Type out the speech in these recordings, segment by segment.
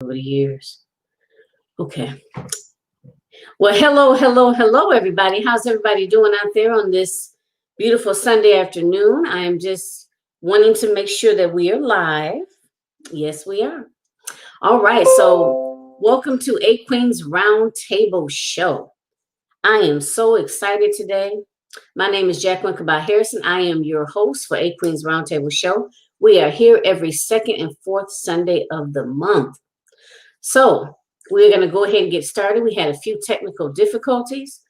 over the years. Okay. Well, hello, everybody. How's everybody doing out there on this beautiful Sunday afternoon? I am just wanting to make sure that we are live. Yes, we are. All right. So, welcome to A Queen's Roundtable Show. I am so excited today. My name is Jacqueline Kabah Harrison. I am your host for A Queen's Roundtable Show. We are here every second and fourth Sunday of the month. So we're going to go ahead and get started. We had a few technical difficulties.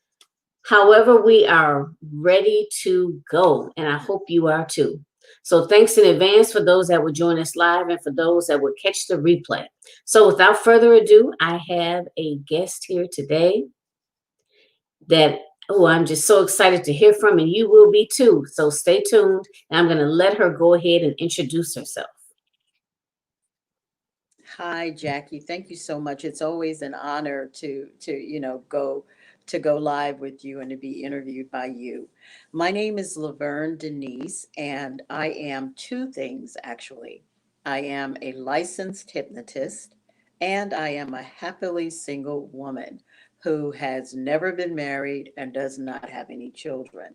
However, we are ready to go, and I hope you are too. So thanks in advance for those that would join us live and for those that would catch the replay. So without further ado, I have a guest here today that, I'm just so excited to hear from, and you will be too. So stay tuned, and I'm going to let her go ahead and introduce herself. Hi, Jackie. Thank you so much. It's always an honor to go live with you and to be interviewed by you. My name is LaVerne Denise, and I am two things actually. I am a licensed hypnotist, and I am a happily single woman who has never been married and does not have any children.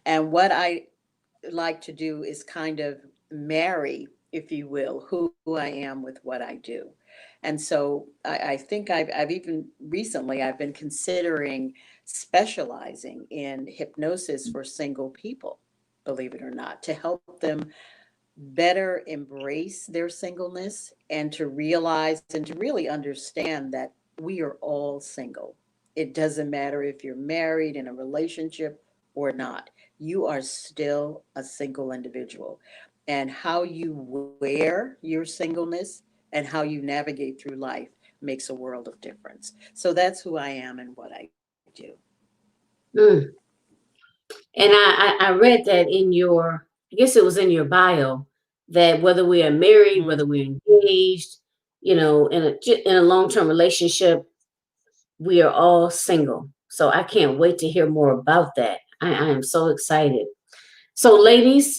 And what I like to do is kind of marry, if you will, who I am with what I do. And so I think I've even recently I've been considering specializing in hypnosis for single people, believe it or not, to help them better embrace their singleness and to realize and to really understand that we are all single. It doesn't matter if you're married in a relationship or not, you are still a single individual. And how you wear your singleness and how you navigate through life makes a world of difference. So that's who I am and what I do. Mm. And I read that in your, I guess it was in your bio, that whether we are married, Mhm. whether we're engaged, in a long-term relationship, we are all single. So I can't wait to hear more about that. I am so excited. So, ladies,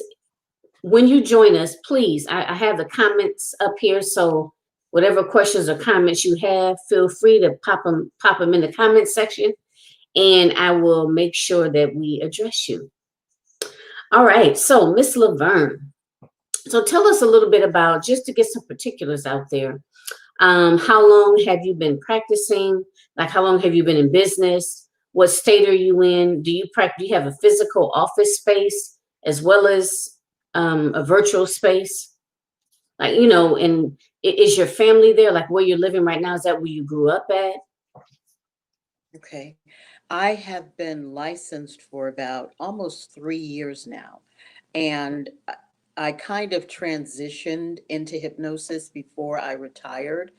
when you join us, please, I have the comments up here. So whatever questions or comments you have, feel free to pop them in the comment section, and I will make sure that we address you. All right, so Miss Laverne, so tell us a little bit about, just to get some particulars out there. How long have you been practicing? Like, how long have you been in business? What state are you in? Do you practice? Do you have a physical office space as well as a virtual space? Like, and is your family there? Like, where you're living right now? Is that where you grew up at? Okay. I have been licensed for about almost 3 years now. And I kind of transitioned into hypnosis before I retired.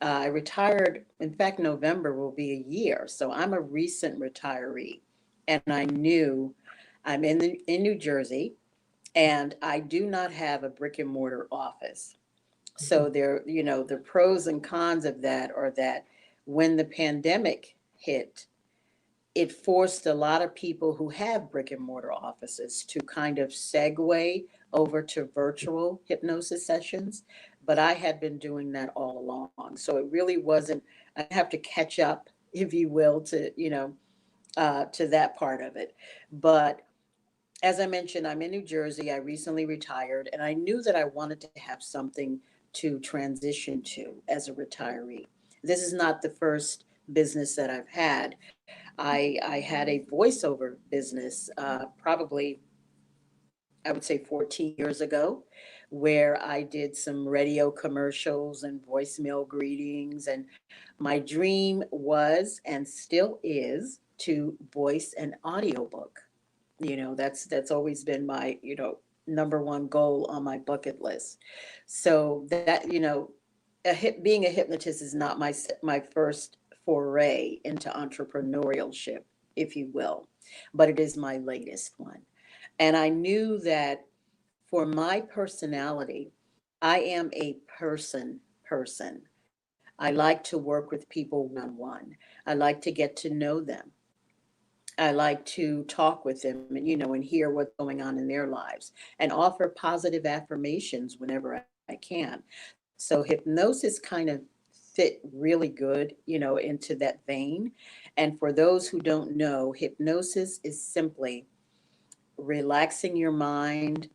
I retired, in fact, November will be a year. So I'm a recent retiree. And I knew I'm in New Jersey and I do not have a brick and mortar office. So the pros and cons of that are that when the pandemic hit, it forced a lot of people who have brick and mortar offices to kind of segue over to virtual hypnosis sessions. But I had been doing that all along. So it really wasn't, I have to catch up, if you will, to that part of it. But as I mentioned, I'm in New Jersey. I recently retired, and I knew that I wanted to have something to transition to as a retiree. This is not the first business that I've had. I had a voiceover business probably, I would say 14 years ago, where I did some radio commercials and voicemail greetings. And my dream was and still is to voice an audiobook. That's always been my, number one goal on my bucket list. So that, being a hypnotist is not my first foray into entrepreneurship, if you will, but it is my latest one. And I knew that for my personality, I am a person. I like to work with people one on one. I like to get to know them. I like to talk with them and hear what's going on in their lives and offer positive affirmations whenever I can. So hypnosis kind of fit really good, into that vein. And for those who don't know, hypnosis is simply relaxing your mind,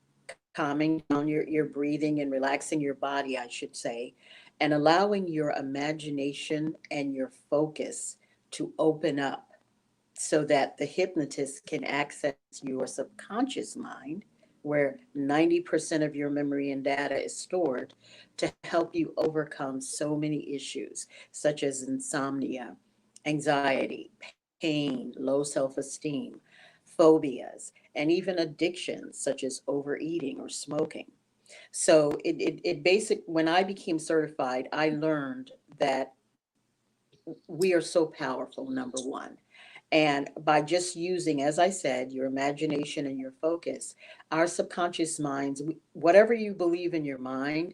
calming down your breathing and relaxing your body, I should say, and allowing your imagination and your focus to open up so that the hypnotist can access your subconscious mind, where 90% of your memory and data is stored, to help you overcome so many issues, such as insomnia, anxiety, pain, low self esteem, phobias, and even addictions, such as overeating or smoking. So when I became certified, I learned that we are so powerful, number one. And by just using, as I said, your imagination and your focus, our subconscious minds, whatever you believe in your mind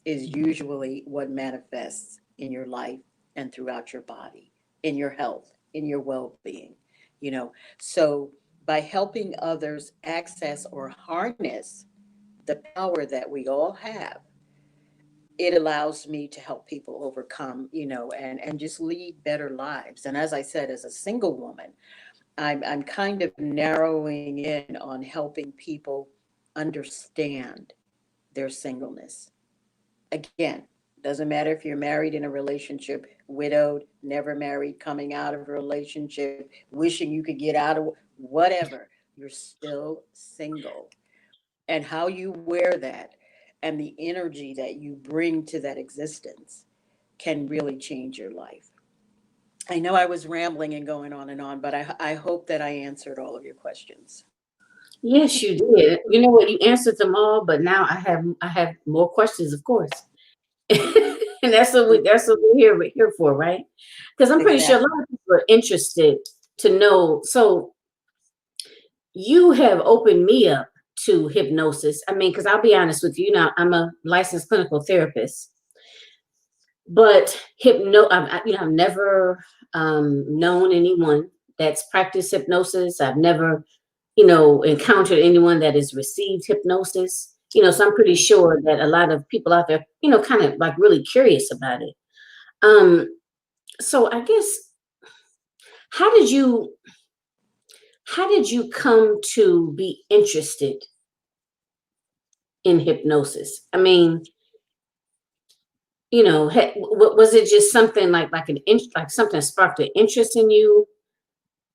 is usually what manifests in your life and throughout your body, in your health, in your well being. You know, so by helping others access or harness the power that we all have, it allows me to help people overcome, and just lead better lives. And as I said, as a single woman, I'm kind of narrowing in on helping people understand their singleness. Again, doesn't matter if you're married in a relationship, widowed, never married, coming out of a relationship, wishing you could get out of whatever, you're still single. And how you wear that and the energy that you bring to that existence can really change your life. I know I was rambling and going on and on, but I hope that I answered all of your questions. Yes, you did. You know what? You answered them all, but now I have more questions, of course. And that's what we're here for, right? Because I'm pretty sure a Exactly. lot of people are interested to know. So you have opened me up to hypnosis. I mean, because I'll be honest with you, now I'm a licensed clinical therapist, but I've never known anyone that's practiced hypnosis. I've never, encountered anyone that has received hypnosis. So I'm pretty sure that a lot of people out there, kind of like really curious about it. Um, so I guess how did you how did you come to be interested in hypnosis? I mean, was it just something like something sparked an interest in you?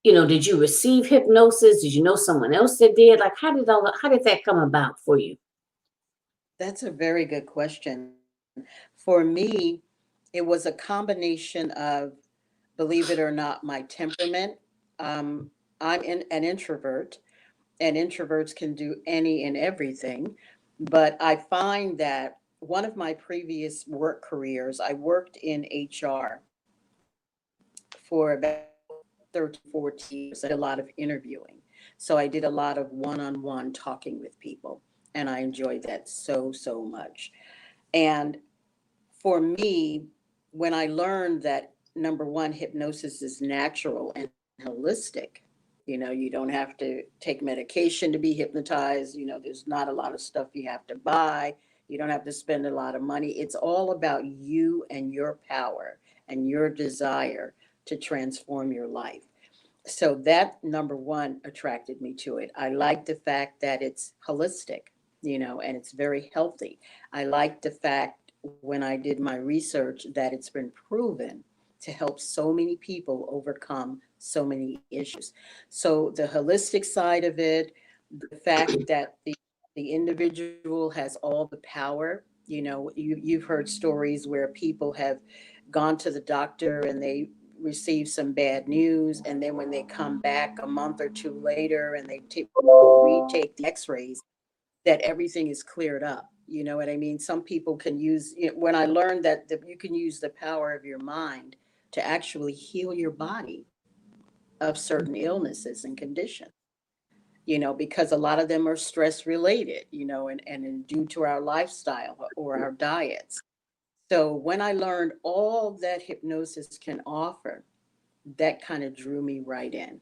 Did you receive hypnosis? Did you know someone else that did? Like, how did that come about for you? That's a very good question. For me, it was a combination of, believe it or not, my temperament. Um, an introvert, and introverts can do any and everything. But I find that one of my previous work careers, I worked in HR for about 13, 14 years. I did a lot of interviewing. So I did a lot of one on one talking with people. And I enjoyed that so, so much. And for me, when I learned that, number one, hypnosis is natural and holistic. You don't have to take medication to be hypnotized. There's not a lot of stuff you have to buy. You don't have to spend a lot of money. It's all about you and your power and your desire to transform your life. So that, number one, attracted me to it. I like the fact that it's holistic, and it's very healthy. I like the fact, when I did my research, that it's been proven to help so many people overcome so many issues. So the holistic side of it, the fact that the individual has all the power. You've heard stories where people have gone to the doctor and they receive some bad news, and then when they come back a month or two later and they retake the x-rays, that everything is cleared up. You know what I mean? Some people can use, when I learned that you can use the power of your mind to actually heal your body of certain illnesses and conditions, because a lot of them are stress related, and due to our lifestyle or our diets. So when I learned all that hypnosis can offer, that kind of drew me right in.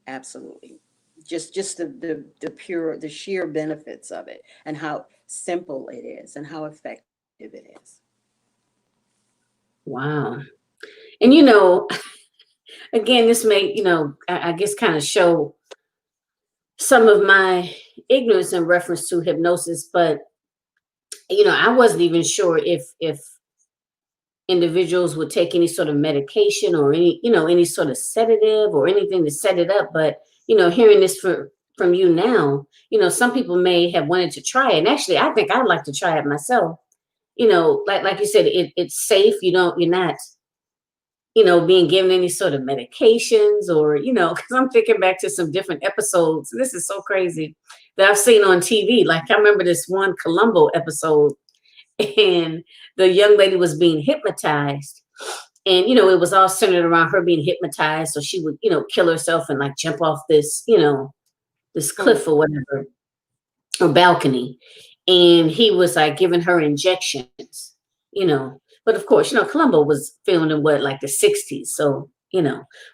Absolutely. Just the sheer benefits of it, and how simple it is and how effective it is. Wow. And again, this may, I guess kind of show some of my ignorance in reference to hypnosis, but I wasn't even sure if individuals would take any sort of medication or any sort of sedative or anything to set it up. But hearing this from you now, some people may have wanted to try it. And actually, I think I'd like to try it myself. Like you said, it's safe. You're not being given any sort of medications or, because I'm thinking back to some different episodes. This is so crazy that I've seen on TV. Like I remember this one Columbo episode, and the young lady was being hypnotized. And, it was all centered around her being hypnotized. So she would, kill herself and like jump off this cliff or whatever, or balcony. And he was like giving her injections, you know. But of course, Columbo was filmed in what, like the 60s. So,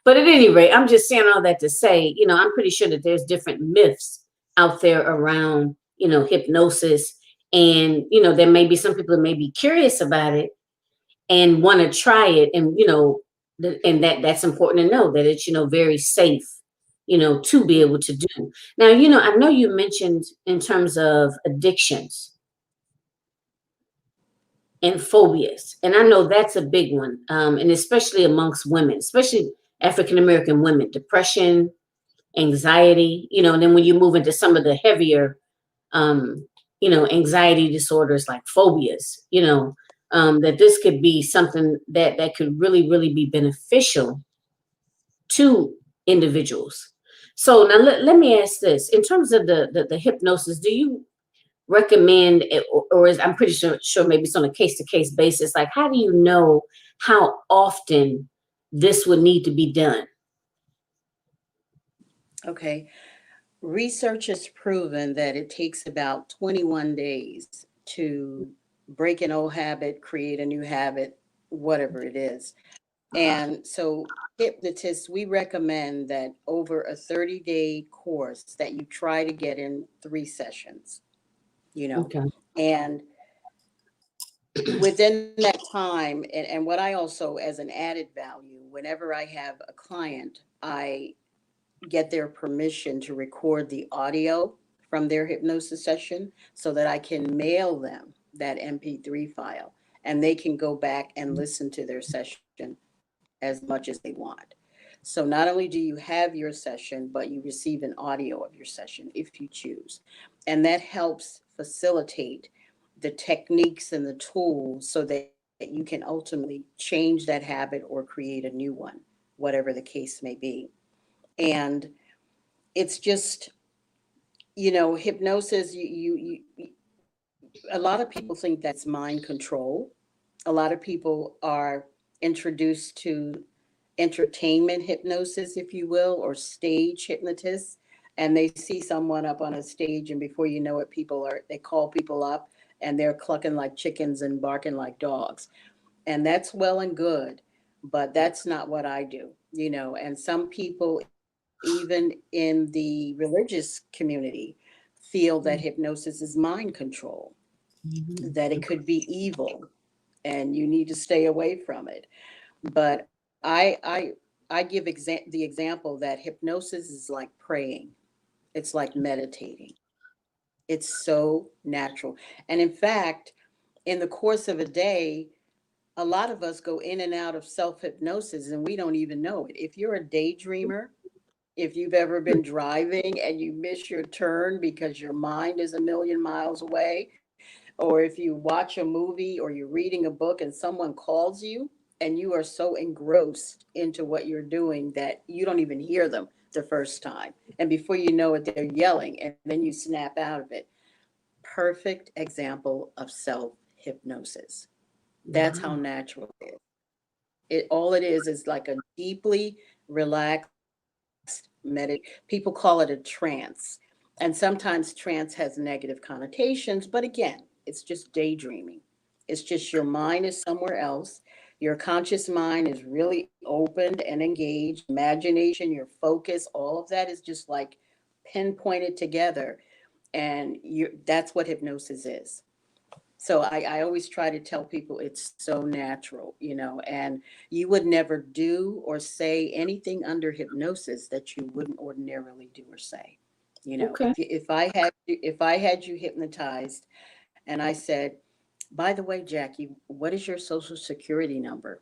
but at any rate, I'm just saying all that to say, I'm pretty sure that there's different myths out there around, hypnosis. And, there may be some people that may be curious about it and want to try it. And, and that's important to know that it's, very safe, to be able to do. Now, I know you mentioned in terms of addictions and phobias, and I know that's a big one, and especially amongst women, especially African American women, depression, anxiety, and then when you move into some of the heavier, anxiety disorders like phobias, that this could be something that could really, really be beneficial to individuals. So now let me ask this: in terms of the hypnosis, do you recommend it, or is, I'm pretty sure maybe it's on a case to case basis? Like, how do you know how often this would need to be done? Okay. Research has proven that it takes about 21 days to break an old habit, create a new habit, whatever it is. And so, hypnotists, we recommend that over a 30-day course that you try to get in 3 sessions, you know, Okay. and within that time, and what I also, as an added value, whenever I have a client, I get their permission to record the audio from their hypnosis session so that I can mail them that MP3 file and they can go back and listen to their session as much as they want. So not only do you have your session, but you receive an audio of your session if you choose. And that helps facilitate the techniques and the tools so that you can ultimately change that habit or create a new one, whatever the case may be. And it's just, hypnosis, a lot of people think that's mind control. A lot of people are introduced to entertainment hypnosis, if you will, or stage hypnotists, and they see someone up on a stage, and before you know it, they call people up and they're clucking like chickens and barking like dogs. And that's well and good, but that's not what I do, and some people, even in the religious community, feel that hypnosis is mind control, Mhm. that it could be evil and you need to stay away from it. But I give the example that hypnosis is like praying. It's like meditating. It's so natural. And in fact, in the course of a day, a lot of us go in and out of self hypnosis and we don't even know it. If you're a daydreamer, if you've ever been driving and you miss your turn because your mind is a million miles away, or if you watch a movie or you're reading a book and someone calls you and you are so engrossed into what you're doing that you don't even hear them the first time. And before you know it, they're yelling and then you snap out of it. Perfect example of self hypnosis. That's how Wow. natural it is. All it is like a deeply relaxed people call it a trance. And sometimes trance has negative connotations, but again, it's just daydreaming. It's just your mind is somewhere else. Your conscious mind is really opened and engaged. Imagination, your focus, all of that is just like pinpointed together. And that's what hypnosis is. So I always try to tell people it's so natural, you know, and you would never do or say anything under hypnosis that you wouldn't ordinarily do or say. You know, Okay. if I had you hypnotized and I said, by the way, Jackie, what is your social security number?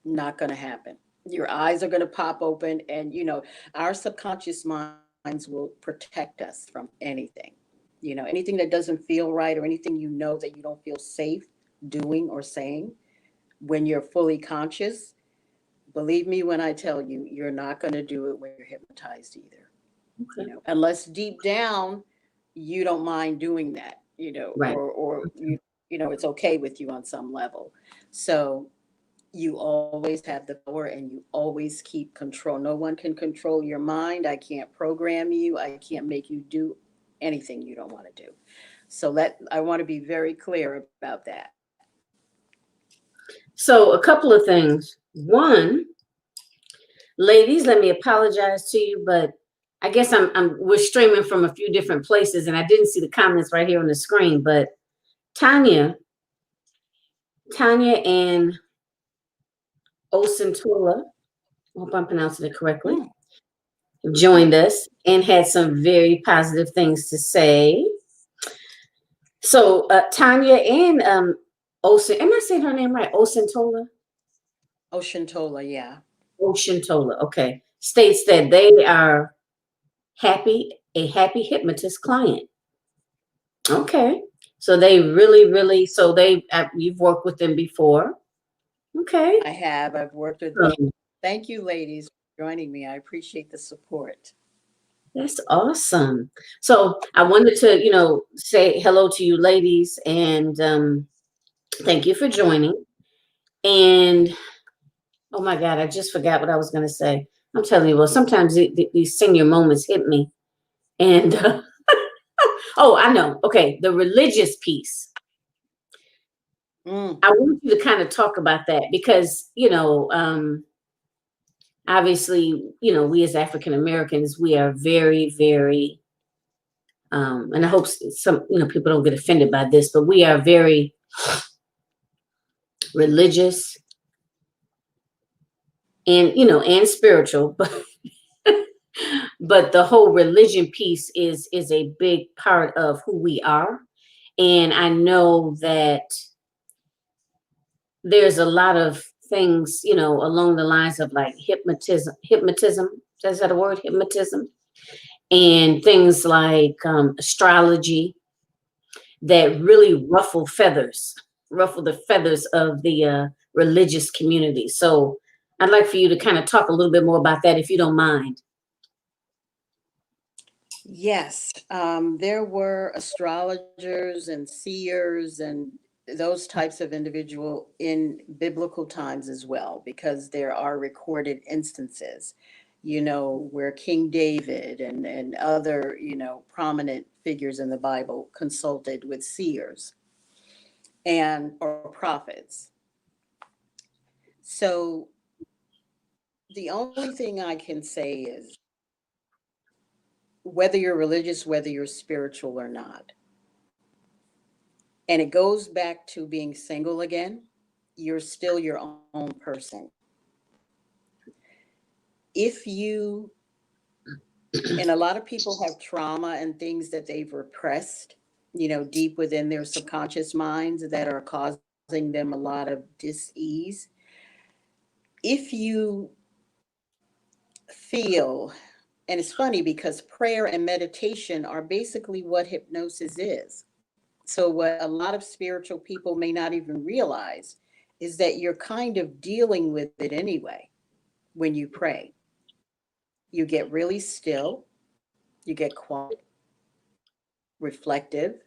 Not going to happen. Your eyes are going to pop open, and you know, our subconscious minds will protect us from anything. You know, anything that doesn't feel right or anything you know that you don't feel safe doing or saying when you're fully conscious, believe me when I tell you, you're not going to do it when you're hypnotized either. You Okay. know, unless deep down you don't mind doing that, you know, Right. you know, it's okay with you on some level. So you always have the power and you always keep control. No one can control your mind. I can't program you. I can't make you do anything you don't want to do. So I want to be very clear about that. So a couple of things. One, ladies, let me apologize to you, but I guess we're streaming from a few different places, and I didn't see the comments right here on the screen. But Tanya, Tanya and Osentola, I hope I'm pronouncing it correctly, Mm, joined us and had some very positive things to say. So Tanya and Osen, am I saying her name right? Osentola? Oshantola, yeah. Oceantola, okay, states that they are a happy hypnotist client. Okay. So they really, really, so you've worked with them before. Okay. I have. I've worked with them. Um, Thank you, ladies, for joining me. I appreciate the support. that's awesome. So I wanted to, say hello to you ladies and thank you for joining. And oh my God, I just forgot what I was going to say. I'm telling you, well, sometimes these senior moments hit me. And oh, I know. Okay. The religious piece. Mm, I want you to kind of talk about that because, obviously, we as African Americans, we are very, very, and I hope some, people don't get offended by this, but we are very religious and, and spiritual, but the whole religion piece is a big part of who we are. And I know that there's a lot of things, along the lines of like hypnotism, is that a word? Hypnotism? And things like astrology that really ruffle the feathers of the religious community. So I'd like for you to kind of talk a little bit more about that, if you don't mind. yes, there were astrologers and seers and those types of individual in biblical times as well, because there are recorded instances, you know, where King David and other, you know, prominent figures in the Bible consulted with seers and or prophets. So the only thing I can say is whether you're religious, whether you're spiritual or not, and it goes back to being single again, you're still your own person. If you, and a lot of people have trauma and things that they've repressed, you know, deep within their subconscious minds that are causing them a lot of dis-ease. If you feel, and it's funny because prayer and meditation are basically what hypnosis is. So, what a lot of spiritual people may not even realize is that you're kind of dealing with it anyway when you pray. You get really still, you get quiet, reflective,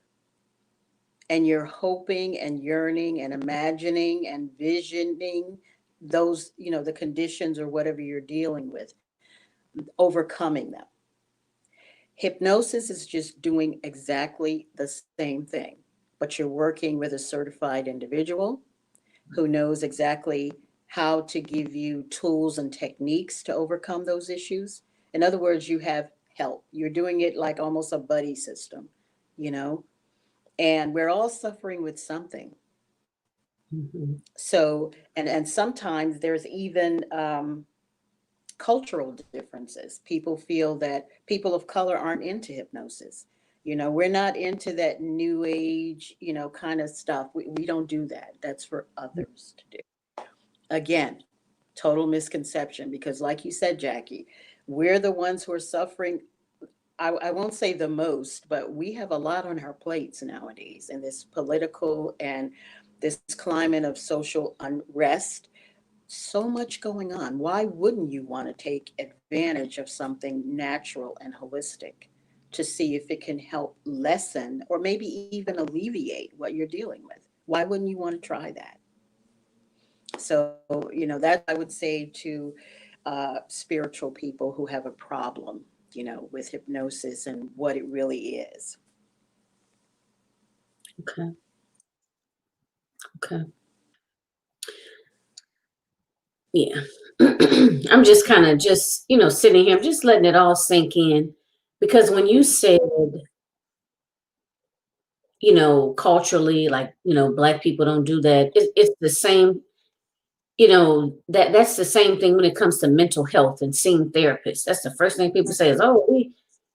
and you're hoping and yearning and imagining and visioning those, you know, the conditions or whatever you're dealing with, overcoming them. Hypnosis is just doing exactly the same thing, but you're working with a certified individual who knows exactly how to give you tools and techniques to overcome those issues. In other words, you have help. You're doing it like almost a buddy system, you know? And we're all suffering with something. Mhm. So, and sometimes there's even cultural differences. People feel that people of color aren't into hypnosis. You know, we're not into that new age, you know, kind of stuff. We don't do that. That's for others to do. Again, total misconception because, like you said, Jackie, we're the ones who are suffering. I won't say the most, but we have a lot on our plates nowadays in this political and this climate of social unrest. So much going on. Why wouldn't you want to take advantage of something natural and holistic to see if it can help lessen or maybe even alleviate what you're dealing with? Why wouldn't you want to try that? So, you know, that I would say to spiritual people who have a problem, you know, with hypnosis and what it really is. Okay. Okay. Yeah. I'm just kind of just, sitting here, I'm just letting it all sink in because when you Mhm. said, culturally, like, black people don't do that, it's the same, that's the same thing when it comes to mental health and seeing therapists. That's the first thing people say is, oh, we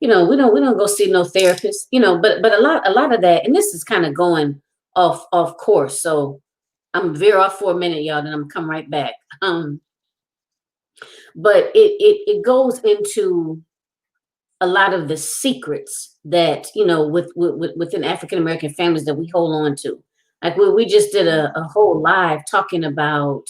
don't go see no therapist, but a lot of that, and this is kind of going off course. So I'm veer off for a minute, y'all, then I'm come right back. But it goes into a lot of the secrets that within African American families that we hold on to. Like we just did a whole live talking about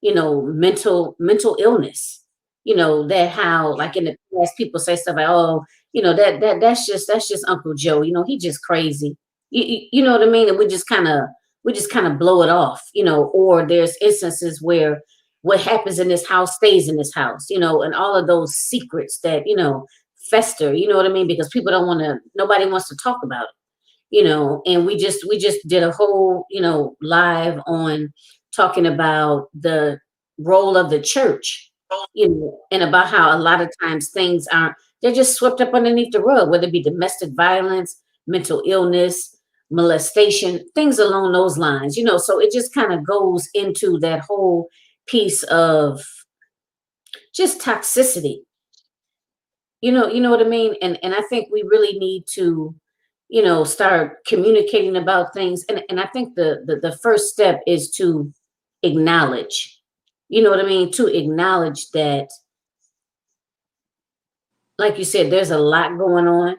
mental illness. That how Yeah. like in the past people say stuff like, oh, that's just Uncle Joe. He just crazy. You know what I mean? And we just kind of blow it off. Or there's instances where what happens in this house stays in this house. And all of those secrets that fester. You know what I mean? Because people don't want to. Nobody wants to talk about it. And we just did a whole live on talking about the role of the church, and about how a lot of times things aren't, they're just swept up underneath the rug, whether it be domestic violence, mental illness, molestation, things along those lines. So it just kind of goes into that whole piece of just toxicity. You know what I mean? And I think we really need to, start communicating about things. And I think the first step is to acknowledge, you know what I mean? To acknowledge that, like you said, there's a lot going on,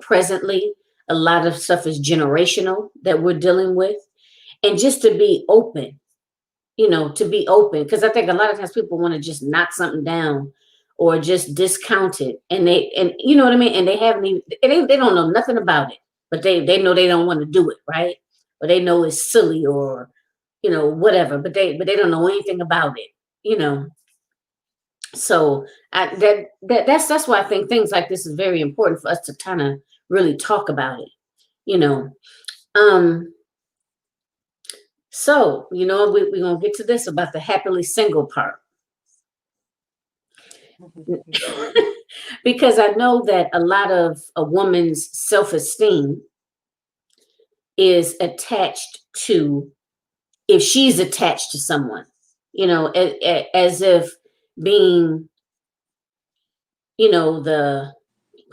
presently. A lot of stuff is generational that we're dealing with. And just to be open, to be open. Because I think a lot of times people want to just knock something down or just discount it. And you know what I mean? And they haven't even, they don't know nothing about it, but they know they don't want to do it, right? Or they know it's silly or, whatever, but they don't know anything about it, you know. So that's why I think things like this is very important for us to kind of really talk about it, you know. Um, so, we're gonna get to this about the happily single part. Because I know that a lot of a woman's self-esteem is attached to, if she's attached to someone, as if being, the,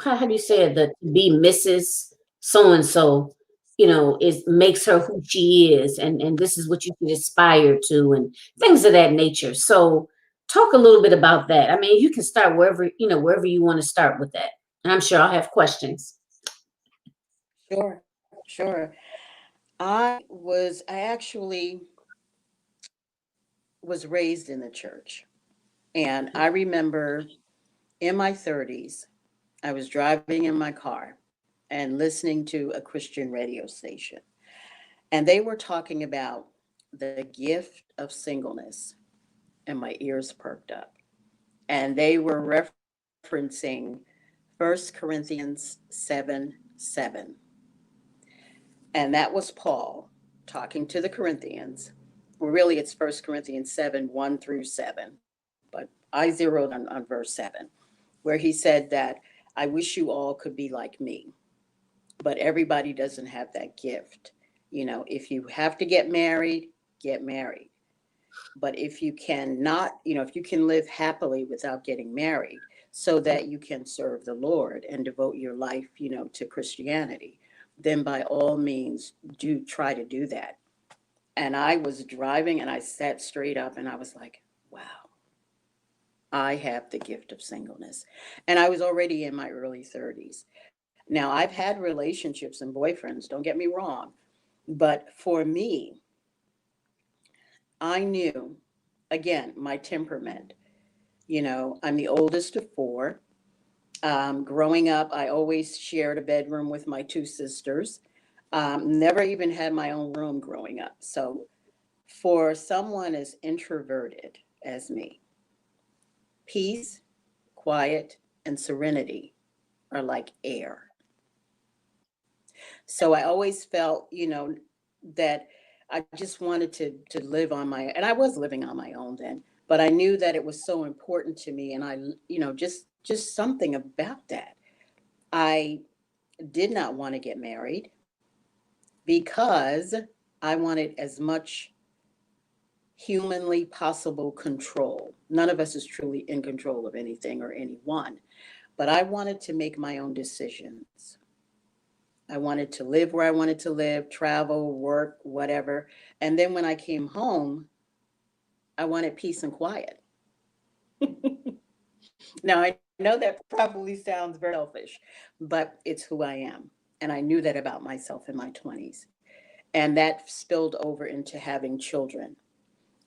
how do you say it, the to be Mrs. So and so, is makes her who she is, and this is what you can aspire to, and things of that nature. So, talk a little bit about that. I mean, you can start wherever you want to start with that, and I'm sure I'll have questions. Sure, sure. I actually was raised in the church. And I remember in my 30s, I was driving in my car and listening to a Christian radio station. And they were talking about the gift of singleness. And my ears perked up. And they were referencing 1 Corinthians 7:7. And that was Paul talking to the Corinthians. Well, really, it's 1 Corinthians 7:1 through 7. But I zeroed on verse 7, where he said that I wish you all could be like me. but everybody doesn't have that gift. You know, if you have to get married, get married. But if you cannot, you know, if you can live happily without getting married so that you can serve the Lord and devote your life, you know, to Christianity, then by all means do try to do that. And I was driving and I sat straight up and I was like, wow, I have the gift of singleness. And I was already in my early 30s. Now, I've had relationships and boyfriends, don't get me wrong. But for me, I knew, again, my temperament. You know, I'm the oldest of four. Growing up, I always shared a bedroom with my two sisters. Never even had my own room growing up. So, for someone as introverted as me, peace, quiet, and serenity are like air. So I always felt, you know, that I just wanted to live on my, and I was living on my own then, but I knew that it was so important to me, and I, you know, just something about that. I did not want to get married because I wanted as much humanly possible control. None of us is truly in control of anything or anyone, but I wanted to make my own decisions. I wanted to live where I wanted to live, travel, work, whatever. And then when I came home, I wanted peace and quiet. Now, I know that probably sounds very selfish, but it's who I am. And I knew that about myself in my 20s. And that spilled over into having children.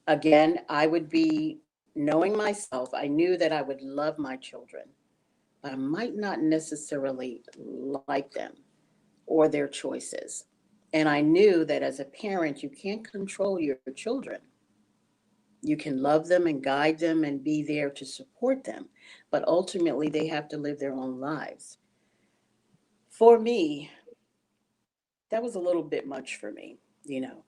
Again, I would be knowing myself, I knew that I would love my children, but I might not necessarily like them or their choices. And I knew that as a parent, you can't control your children. You can love them and guide them and be there to support them, but ultimately they have to live their own lives. For me, that was a little bit much for me, you know.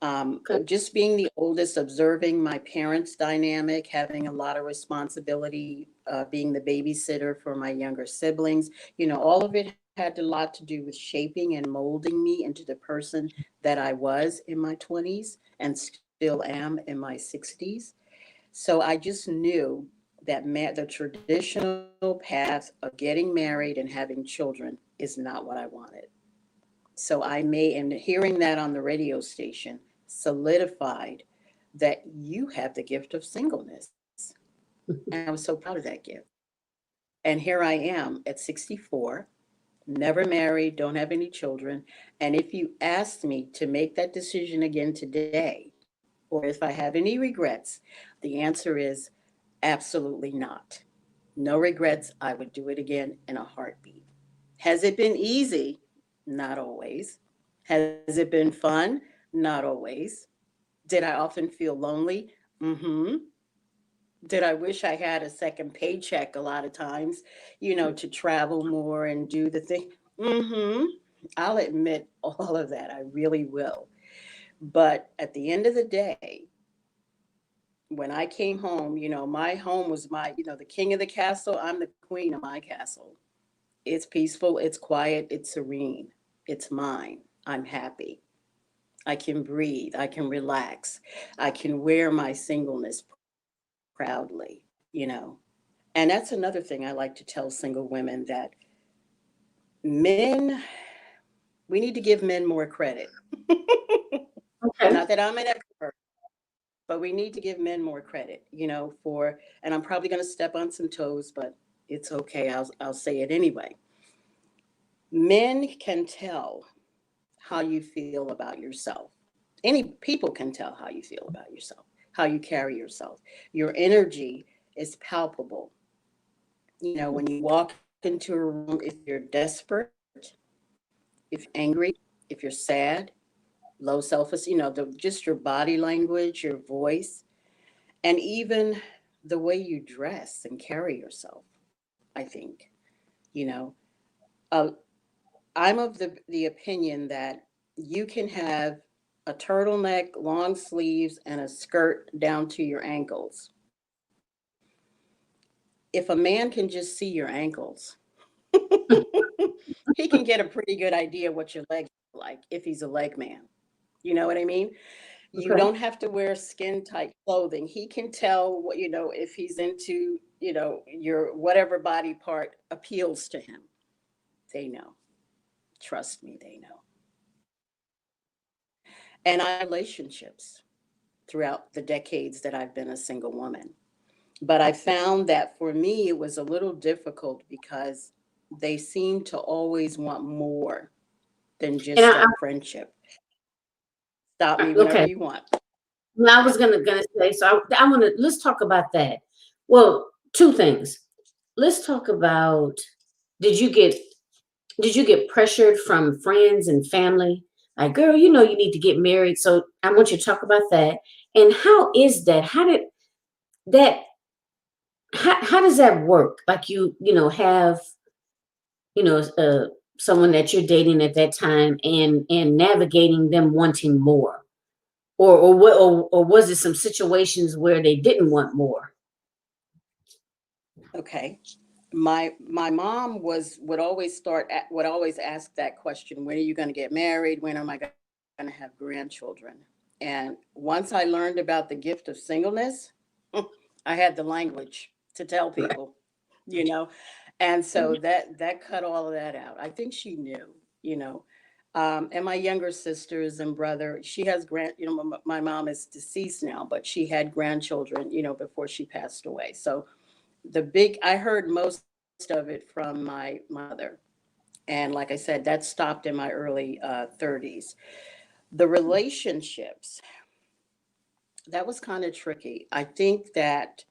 Okay. Just being the oldest, observing my parents' dynamic, having a lot of responsibility, being the babysitter for my younger siblings, you know, all of it had a lot to do with shaping and molding me into the person that I was in my 20s and still am in my 60s. So I just knew that the traditional path of getting married and having children is not what I wanted. So I may, and hearing that on the radio station solidified that you have the gift of singleness. And I was so proud of that gift. And here I am at 64, never married, don't have any children. And if you asked me to make that decision again today, or if I have any regrets, the answer is absolutely not. No regrets. I would do it again in a heartbeat. Has it been easy? Not always. Has it been fun? Not always. Did I often feel lonely? Mm-hmm. Did I wish I had a second paycheck a lot of times, you know, to travel more and do the thing? Mm-hmm. I'll admit all of that. I really will. But at the end of the day, when I came home, you know, my home was my, you know, the king of the castle. I'm the queen of my castle. It's peaceful, it's quiet, it's serene. It's mine. I'm happy. I can breathe. I can relax. I can wear my singleness proudly, you know. And that's another thing I like to tell single women that men, we need to give men more credit. Okay. Not that I'm an expert, but we need to give men more credit, you know, for, and I'm probably going to step on some toes, but it's okay. I'll say it anyway. Men can tell how you feel about yourself. Any people can tell how you feel about yourself, how you carry yourself. Your energy is palpable. You know, when you walk into a room, if you're desperate, if you're angry, if you're sad, low self-esteem, you know, just your body language, your voice, and even the way you dress and carry yourself, I think, you know. Uh, I'm of the opinion that you can have a turtleneck, long sleeves, and a skirt down to your ankles. If a man can just see your ankles, He can get a pretty good idea what your legs look like if he's a leg man. You know what I mean? You Okay. don't have to wear skin tight clothing. He can tell what, if he's into, your whatever body part appeals to him. They know. Trust me, they know. And I relationships throughout the decades that I've been a single woman. But I found that for me, it was a little difficult because they seem to always want more than And just a friendship. Stop me whenever okay. you want. Now I was Yeah. gonna say, so I want to let's talk about that. Well, two things. Let's talk about did you get did you get pressured from friends and family? Like, girl, you need to get married. So I want you to talk about that. And how is that? How did that how does that work? Like have, you know, uh someone that you're dating at that time and navigating them wanting more. Or what or was it some situations where they didn't want more? Okay. My mom would always ask that question, when are you going to get married? When am I going to have grandchildren? And once I learned about the gift of singleness, I had the language to tell Right. people, you know. And so that cut all of that out. I think she knew, you know. And my younger sisters and brother, she has my mom is deceased now, but she had grandchildren, before she passed away. So I heard most of it from my mother. And like I said, that stopped in my early 30s. The relationships, that was kind of tricky. I think that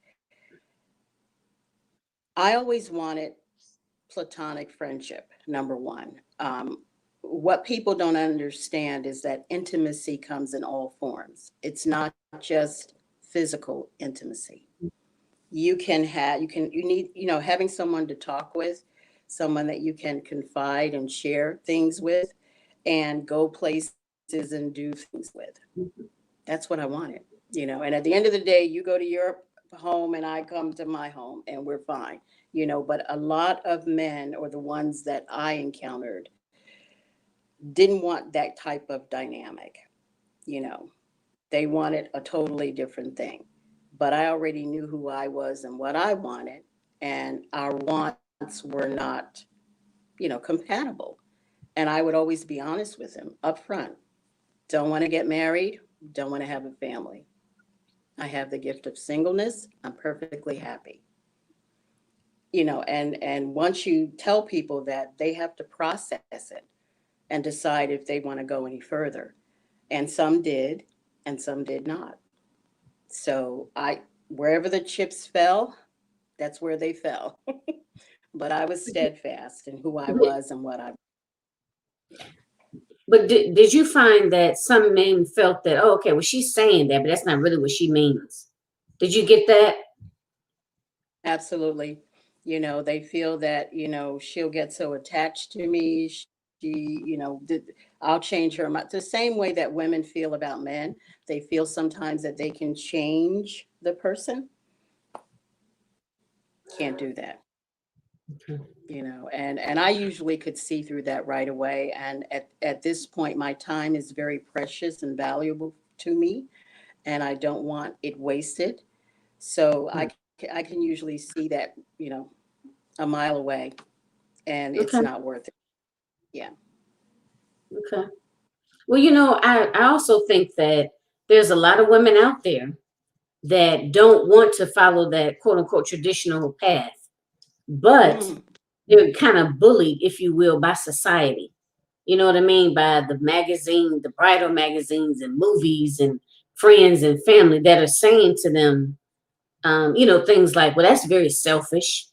I always wanted platonic friendship, number one. What people don't understand is that intimacy comes in all forms. It's not just physical intimacy. You need, having someone to talk with, someone that you can confide and share things with, and go places and do things with. That's what I wanted, and at the end of the day, you go to your home and I come to my home and we're fine, but a lot of men, or the ones that I encountered, didn't want that type of dynamic. you know they wanted a totally different thing, but I already knew who I was and what I wanted, and our wants were not, compatible. And I would always be honest with him up front. Don't want to get married, don't want to have a family. I have the gift of singleness. I'm perfectly happy. And once you tell people that, they have to process it and decide if they want to go any further. And some did, and some did not. So wherever the chips fell, that's where they fell. But I was steadfast in who I Did- was and what I. Yeah, But did you find that some men felt that, oh, okay, well, she's saying that, but that's not really what she means? Did you get that? absolutely. They feel that, she'll get so attached to me. I'll change her mind. The same way that women feel about men, they feel sometimes that they can change the person. Can't do that. And I usually could see through that right away. And at this point, my time is very precious and valuable to me, and I don't want it wasted. So I can usually see that, a mile away, and it's Okay. not worth it. Yeah. Okay. Well, I also think that there's a lot of women out there that don't want to follow that quote unquote traditional path, but Mm, they're kind of bullied, if you will, by society. You know what I mean? By the magazine, the bridal magazines and movies and friends and family that are saying to them, things like, well, that's very selfish.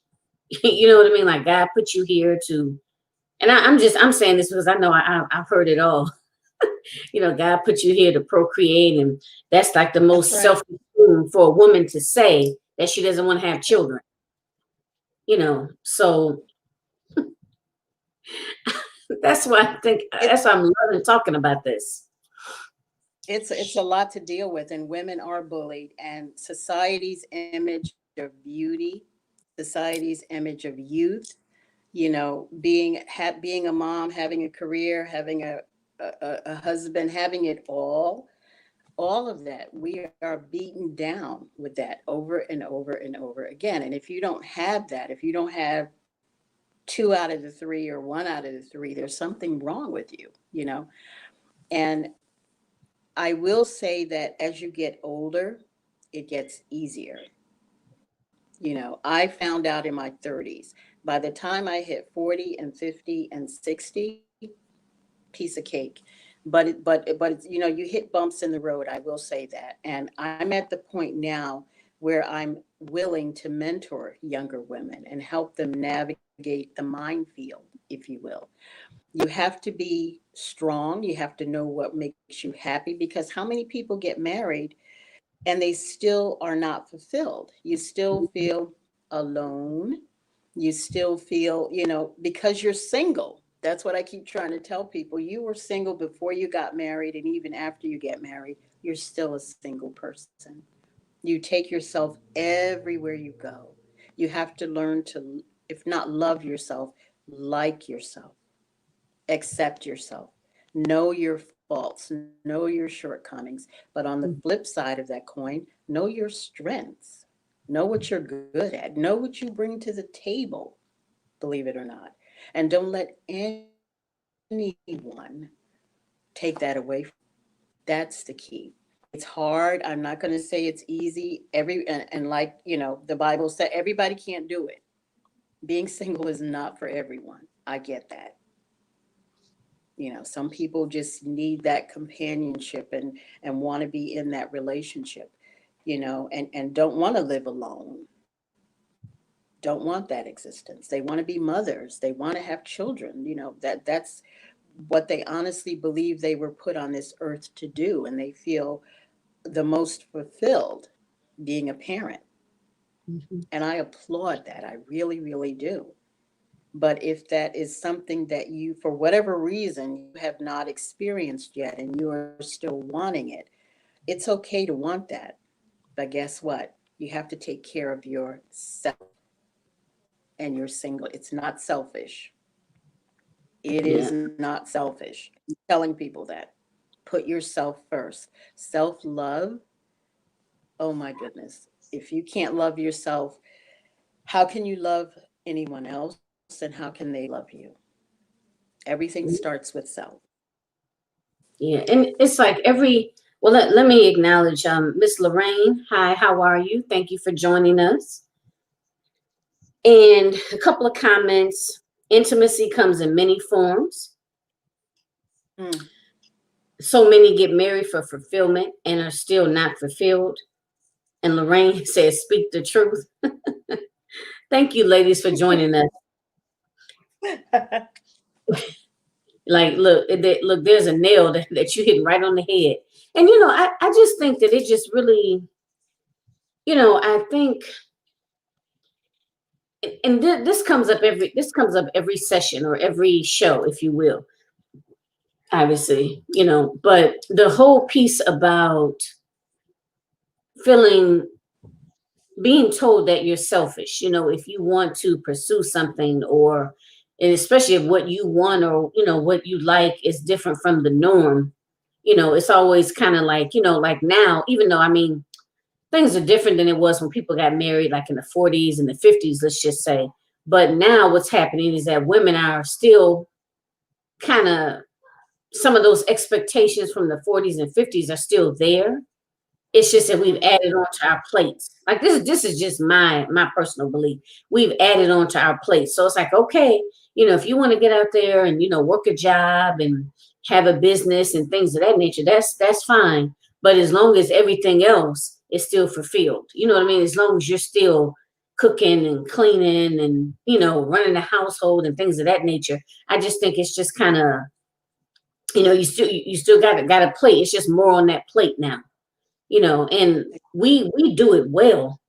You know what I mean? Like, God put you here to, and I'm saying this because I know I've heard it all. God put you here to procreate, and that's like the that's most right. selfish thing for a woman to say, that she doesn't want to have children. So that's why I think It's that's why I'm loving talking about this. it's a lot to deal with, and women are bullied, and society's image of beauty, society's image of youth, you know, being a mom, having a career, having a husband, having it all of that, we are beaten down with that over and over and over again. And if you don't have that, if you don't have two out of the three or one out of the three, there's something wrong with you, you know? And I will say that as you get older, it gets easier. You know, I found out in my 30s. By the time I hit 40 and 50 and 60, piece of cake. But it's, you know, you hit bumps in the road, I will say that. And I'm at the point now where I'm willing to mentor younger women and help them navigate the minefield, if you will. You have to be strong. You have to know what makes you happy, because how many people get married and they still are not fulfilled? You still feel alone. You still feel, you know, because you're single. That's what I keep trying to tell people. You were single before you got married, and even after you get married, you're still a single person. You take yourself everywhere you go. You have to learn to, if not love yourself, like yourself, accept yourself, know your faults, know your shortcomings. But on the flip side of that coin, know your strengths, know what you're good at, know what you bring to the table, believe it or not. And don't let anyone take that away from you. That's the key. It's hard. I'm not going to say it's easy. And like, you know, the Bible said, everybody can't do it. Being single is not for everyone. I get that. You know, some people just need that companionship and want to be in that relationship, you know, and don't want to live alone. Don't want that existence. They want to be mothers. They want to have children. You know, that's what they honestly believe they were put on this earth to do, and they feel the most fulfilled being a parent. Mhm. And I applaud that. I really, really do. But if that is something that you, for whatever reason, you have not experienced yet and you are still wanting it, it's okay to want that. But guess what? You have to take care of yourself, and you're single. It's not selfish. It Yeah. is not selfish. I'm telling people that. Put yourself first. Self love, oh my goodness. If you can't love yourself, how can you love anyone else? And how can they love you? Everything starts with self. Yeah. And it's like well, let me acknowledge Miss Lorraine. Hi, how are you? Thank you for joining us. And a couple of comments. Intimacy comes in many forms. Mm. So many get married for fulfillment and are still not fulfilled. And Lorraine says, speak the truth. Thank you, ladies, for joining us. Like, look, look, there's a nail that you hit right on the head. And, you know, I just think that it just really, you know, I think, and this comes up every session or every show, if you will, obviously, you know, but the whole piece about feeling being told that you're selfish, you know, if you want to pursue something, or and especially if what you want or you know what you like is different from the norm, you know, it's always kind of like, you know, like now, even though I mean things are different than it was when people got married like in the 40s and the 50s, let's just say. But now what's happening is that women are still kind of, some of those expectations from the 40s and 50s are still there. It's just that we've Mm. added on to our plates. Like this is just my personal belief. We've added on to our plates. So it's like, okay, you know, if you want to get out there and, you know, work a job and have a business and things of that nature, that's fine. But as long as everything else is still fulfilled, you know what I mean? As long as you're still cooking and cleaning and, you know, running the household and things of that nature, I just think it's just kind of, you know, you still got a plate. It's just more on that plate now, you know, and we do it well.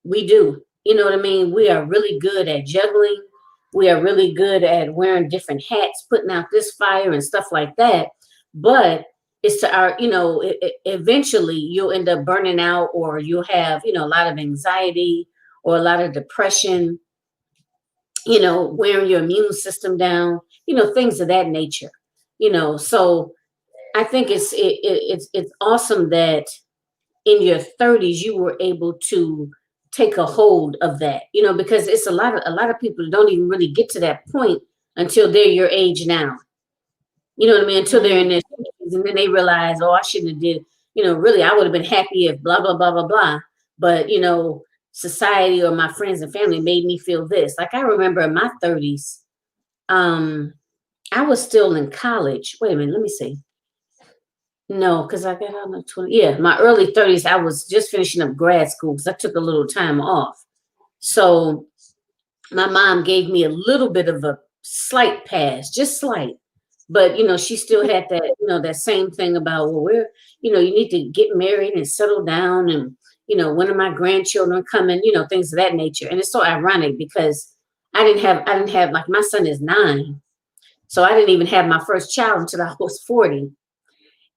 We do. You know what I mean? We are really good at juggling. We are really good at wearing different hats, putting out this fire and stuff like that. But it's to our, you know, eventually you'll end up burning out, or you'll have, you know, a lot of anxiety or a lot of depression. wearing your immune system down, things of that nature. So I think it's awesome that in your 30s you were able to take a hold of that, because it's a lot of people don't even really get to that point until they're your age now. You know what I mean? Until they're in Mm. their 60s, and then they realize, oh, I shouldn't have did, really I would have been happy if blah blah blah blah blah. But society or my friends and family made me feel this. Like I remember in my 30s, um, I was still in college. Wait a minute, let me see. No, because I got out in 20. Yeah, my early 30s, I was just finishing up grad school because I took a little time off. So my mom gave me a little bit of a slight pass, just slight. But she still had that, that same thing about, well, you need to get married and settle down, and when are my grandchildren coming, things of that nature. And it's so ironic because I didn't have like my son is 9, so I didn't even have my first child until I was 40.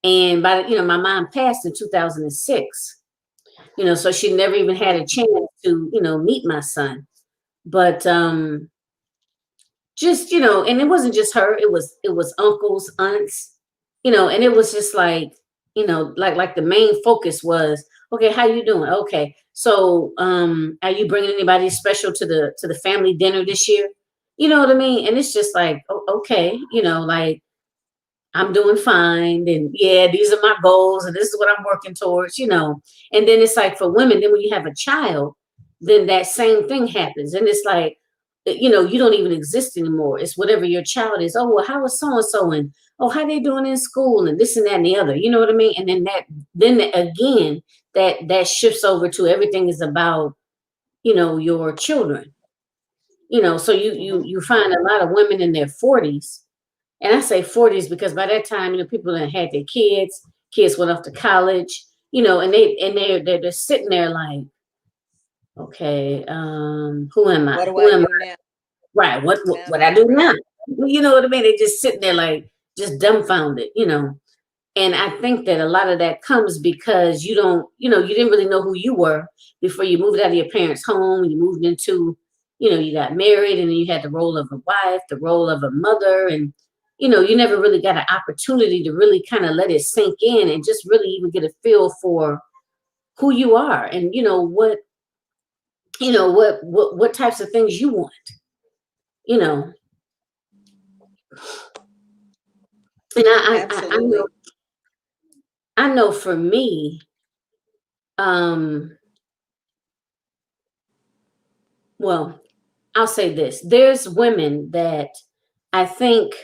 And my mom passed in 2006. So she never even had a chance to, meet my son. But just, and it wasn't just her, it was uncles, aunts, and it was just like, like the main focus was, okay, how you doing? Okay. So are you bringing anybody special to the family dinner this year? You know what I mean? And it's just like, okay, like I'm doing fine, and yeah, these are my goals, and this is what I'm working towards. And then it's like for women, then when you have a child, then that same thing happens. And it's like, you don't even exist anymore. It's whatever your child is. Oh, well, how is so and so, and oh, how they doing in school, and this and that and the other. You know what I mean? And then again, that shifts over to everything is about, your children. So you find a lot of women in their 40s, and I say 40s because by that time, people that had their kids went off to college, and they're just sitting there like, okay, who am I? What do Who I am do I? now? Right. What I That's do right. now? You know what I mean? They just sitting there like just dumbfounded. And I think that a lot of that comes because you didn't really know who you were before you moved out of your parents' home. You moved into, you got married, and then you had the role of a wife, the role of a mother, and you never really got an opportunity to really kind of let it sink in and just really even get a feel for who you are, and what types of things you want, you know. And Absolutely. I know for me, um, well, I'll say this: there's women that I think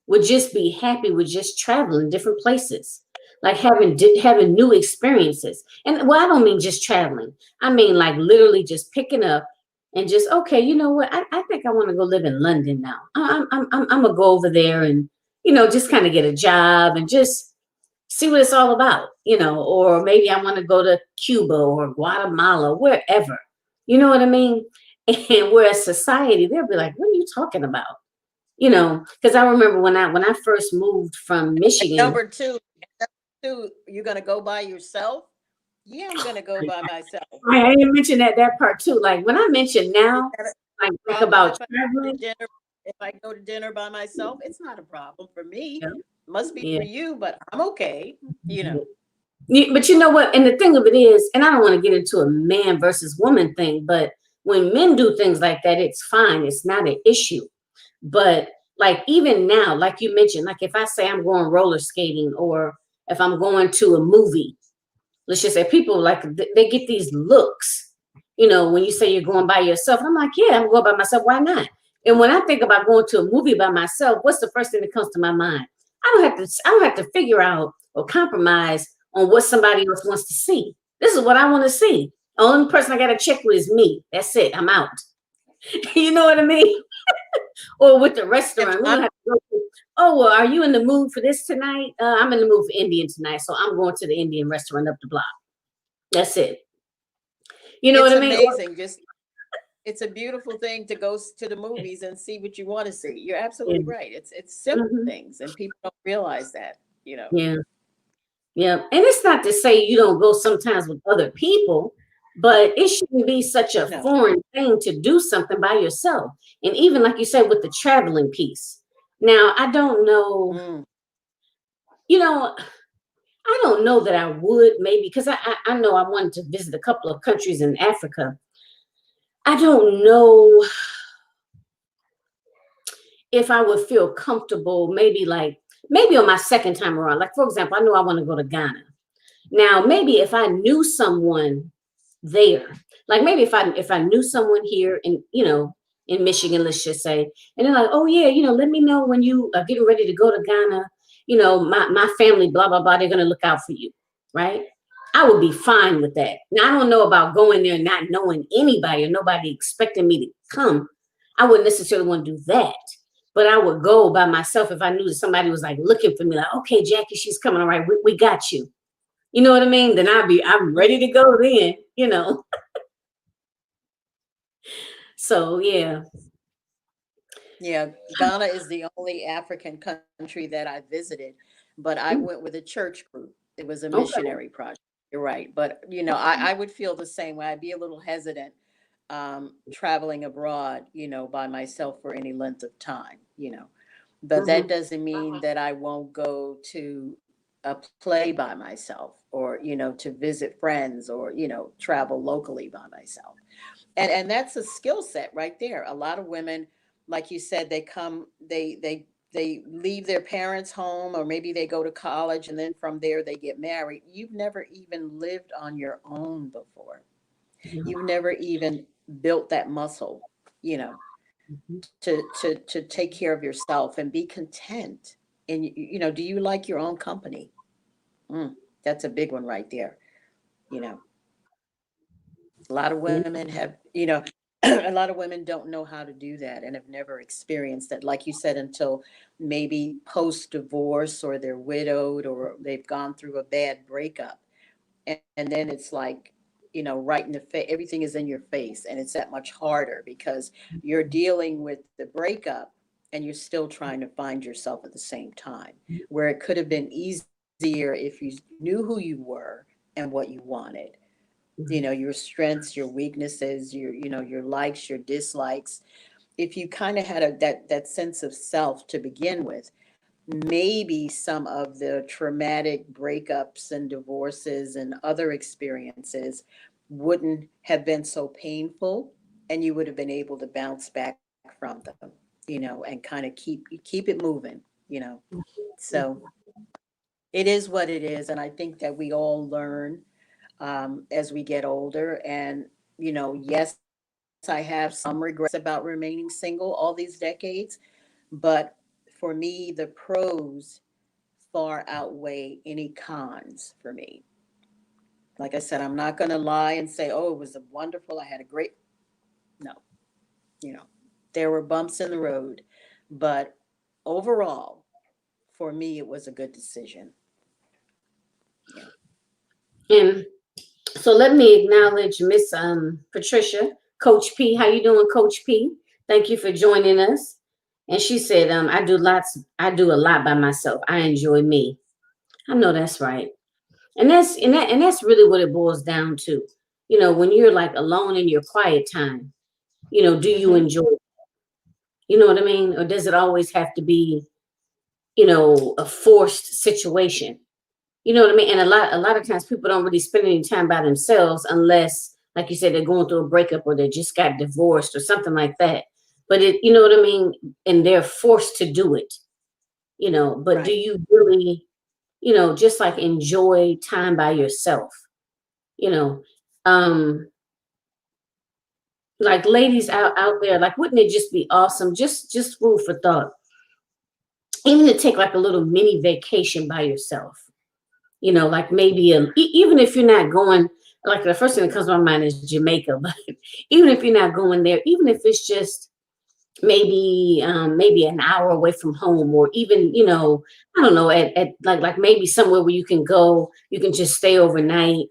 would just be happy with just traveling different places, like having new experiences. And well, I don't mean just traveling. I mean like literally just picking up and just, okay, you know what? I think I want to go live in London now. I'm gonna go over there and just kind of get a job and just see what it's all about, or maybe I want to go to Cuba or Guatemala, wherever. You know what I mean? And whereas society, they'll be like, what are you talking about? Because I remember when I first moved from And Michigan. number two, you're gonna go by yourself? Yeah, I'm gonna go by myself. I didn't mention that part too. Like when I mention Is now, that a like problem about if I go to traveling. dinner? If I go to dinner by myself, it's not a problem for me. Yeah, Must be yeah. for you, but I'm okay. You know. But you know what? And the thing of it is, and I don't want to get into a man versus woman thing, but when men do things like that, it's fine. It's not an issue. But like even now, like you mentioned, like if I say I'm going roller skating or if I'm going to a movie, let's just say people like they get these looks, when you say you're going by yourself. I'm like, yeah, I'm going by myself. Why not? And when I think about going to a movie by myself, what's the first thing that comes to my mind? I don't have to figure out or compromise on what somebody else wants to see. This is what I want to see. The only person I got to check with is me. That's it. I'm out. You know what I mean? Or with the If restaurant, we I'm don't have to go to, oh, well, are you in the mood for this tonight? I'm in the mood for Indian tonight, so I'm going to the Indian restaurant up the block. That's it. You know what It's I mean? amazing. Just it's a beautiful thing to go to the movies and see what you want to see. You're Yeah. absolutely right. It's simple Mhm. things, and people don't realize that. You know. Yeah. Yeah. And it's not to say you don't go sometimes with other people, but it shouldn't be such a No. foreign thing to do something by yourself. And even like you said, with the traveling piece. Now, I don't know, Mm, you know, I don't know that I would maybe because I know I wanted to visit a couple of countries in Africa. I don't know if I would feel comfortable, maybe on my second time around. Like, for example, I know I want to go to Ghana. Now, maybe if I knew someone there, like maybe if I knew someone here in Michigan, let's just say, and they're like, oh yeah, let me know when you are getting ready to go to Ghana. My family, blah blah blah, they're gonna look out for you, right? I would be fine with that. Now I don't know about going there and not knowing anybody or nobody expecting me to come. I wouldn't necessarily want to do that. But I would go by myself if I knew that somebody was like looking for me, like, okay, Jackie, she's coming. All right, we got you. You know what I mean? Then I'm ready to go then. So yeah. yeah, Ghana is the only African country that I visited, but I Mm, went with a church group. It was a okay. missionary project. You're right. But, I would feel the same way. I'd be a little hesitant traveling abroad, by myself for any length of time. But that Hmm. doesn't mean that I won't go to a play by myself or, to visit friends or, travel locally by myself. And that's a skill set right there. A lot of women, like you said, they come, they leave their parents' home, or maybe they go to college and then from there they get married. You've never even lived on your own before. You've never even built that muscle, you know, to take care of yourself and be content. And do you like your own company? Mm, that's a big one right there. You know, a lot of women have, a lot of women don't know how to do that and have never experienced that, like you said, until maybe post divorce, or they're widowed, or they've gone through a bad breakup. And then it's like, right in the face, everything is in your face, and it's that much harder because you're dealing with the breakup and you're still trying to find yourself at the same time, where it could have been easier if you knew who you were and what you wanted, your strengths, your weaknesses, your likes, your dislikes. If you kind of had that sense of self to begin with, maybe some of the traumatic breakups and divorces and other experiences wouldn't have been so painful, and you would have been able to bounce back from them, and kind of keep it moving. So it is what it is, and I think that we all learn as we get older. And yes, I have some regrets about remaining single all these decades, but for me, the pros far outweigh any cons for me. Like I said, I'm not going to lie and say, oh, it was a wonderful, I had a great, no, you know, there were bumps in the road, but overall, for me, it was a good decision. Yeah. And so let me acknowledge Miss Patricia, Coach P. How you doing, Coach P? Thank you for joining us. And she said, I do a lot by myself. I enjoy me. I know that's right. And that's really what it boils down to. When you're like alone in your quiet time, do you Mm-hmm. enjoy it? You know what I mean? Or does it always have to be, a forced situation? You know what I mean? And a lot of times people don't really spend any time by themselves unless, like you said, they're going through a breakup or they just got divorced or something like that. But you know what I mean? And they're forced to do it. But do Right. you really, just like enjoy time by yourself? You know, um, like ladies out there, like wouldn't it just be awesome? Just food for thought. Even to take like a little mini vacation by yourself. Like maybe even if you're not going, like the first thing that comes to my mind is Jamaica, but even if you're not going there, even if it's just maybe an hour away from home, or even, I don't know, at like maybe somewhere where you can go, you can just stay overnight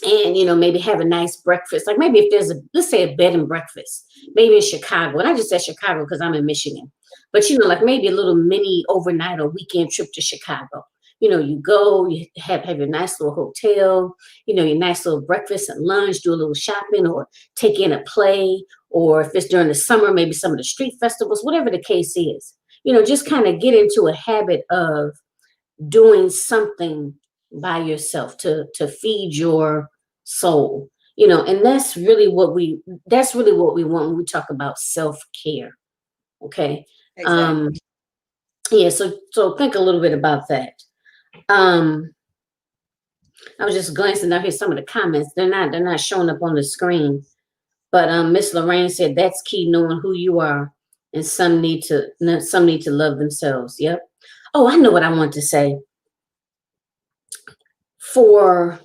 and maybe have a nice breakfast. Like maybe if there's let's say a bed and breakfast, maybe in Chicago. And I just said Chicago because I'm in Michigan. But like maybe a little mini overnight or weekend trip to Chicago. You go, you have your nice little hotel, your nice little breakfast and lunch, do a little shopping or take in a play, or if it's during the summer, maybe some of the street festivals, whatever the case is. Just kind of get into a habit of doing something by yourself to feed your soul. And that's really what we want when we talk about self-care. Okay. Exactly. Yeah, so think a little bit about that. um I was just glancing down here some of the comments. They're not showing up on the screen, but Miss Lorraine said that's key, knowing who you are, and some need to love themselves. Yep. Oh, I know what I want to say. For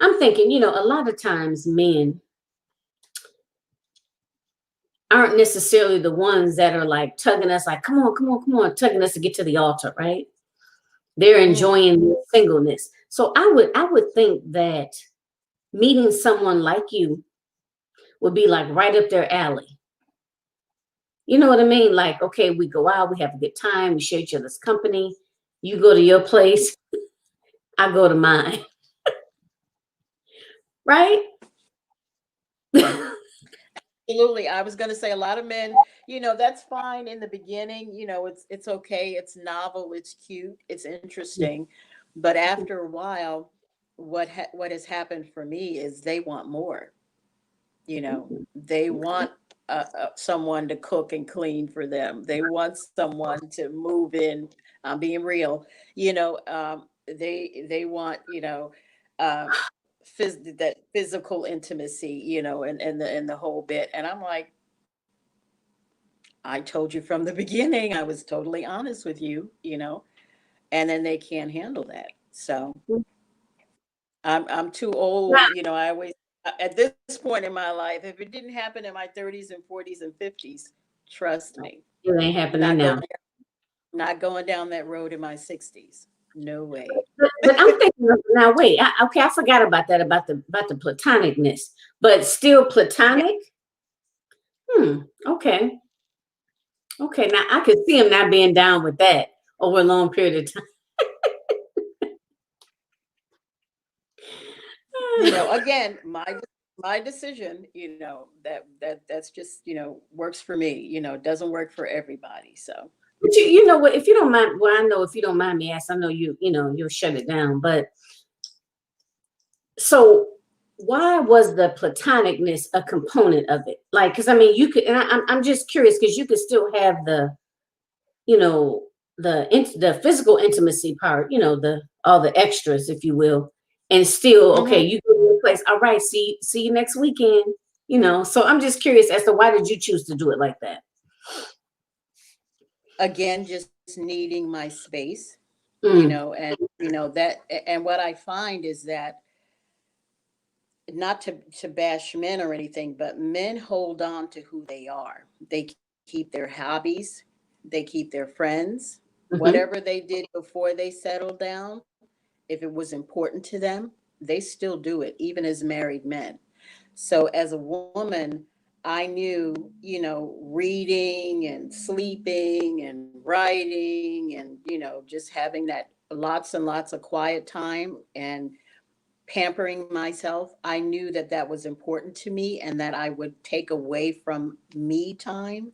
I'm thinking, a lot of times men aren't necessarily the ones that are like tugging us, like, come on, come on, come on, tugging us to get to the altar, right? They're Mm. enjoying their singleness. So I would think that meeting someone like you would be like right up their alley. You know what I mean? Like, okay, we go out, we have a good time, we share each other's company. You go to your place, I go to mine, right? Absolutely. I was going to say a lot of men, that's fine in the beginning. It's okay. It's novel. It's cute. It's interesting. But after a while, what has happened for me is they want more. They want someone to cook and clean for them. They want someone to move in. I'm being real. They want uh, that physical intimacy, and the whole bit. And I'm like, I told you from the beginning, I was totally honest with you, and then they can't handle that. So I'm too old, I always at this point in my life, if it didn't happen in my 30s and 40s and 50s, trust me, It ain't happening not now. going not going down that road in my 60s. No way. But I'm thinking now. Wait, okay, I forgot about that about the platonicness, but still Yeah. platonic. Okay, okay. Now I could see him not being down with that over a long period of time. Again, my decision, that's just, works for me, doesn't work for everybody. So But you know what? If you don't mind, well, I know if you don't mind me asking, I know you'll shut it down. But so why was the platonicness a component of it? Like, because I mean, you could, and I'm just curious because you could still have you know, the physical intimacy part, the all the extras, if you will, and still okay, mhm. you go to a place. All right, see you next weekend. So I'm just curious as to why did you choose to do it like that? Again, just needing my space, Mm, and and what I find is that, not to bash men or anything, but men hold on to who they are. They keep their hobbies, they keep their friends, hmm. whatever they did before they settled down. If it was important to them, they still do it, even as married men. So as a woman, I knew, reading and sleeping and writing and, just having that lots and lots of quiet time and pampering myself. I knew that that was important to me and that I would take away from me time,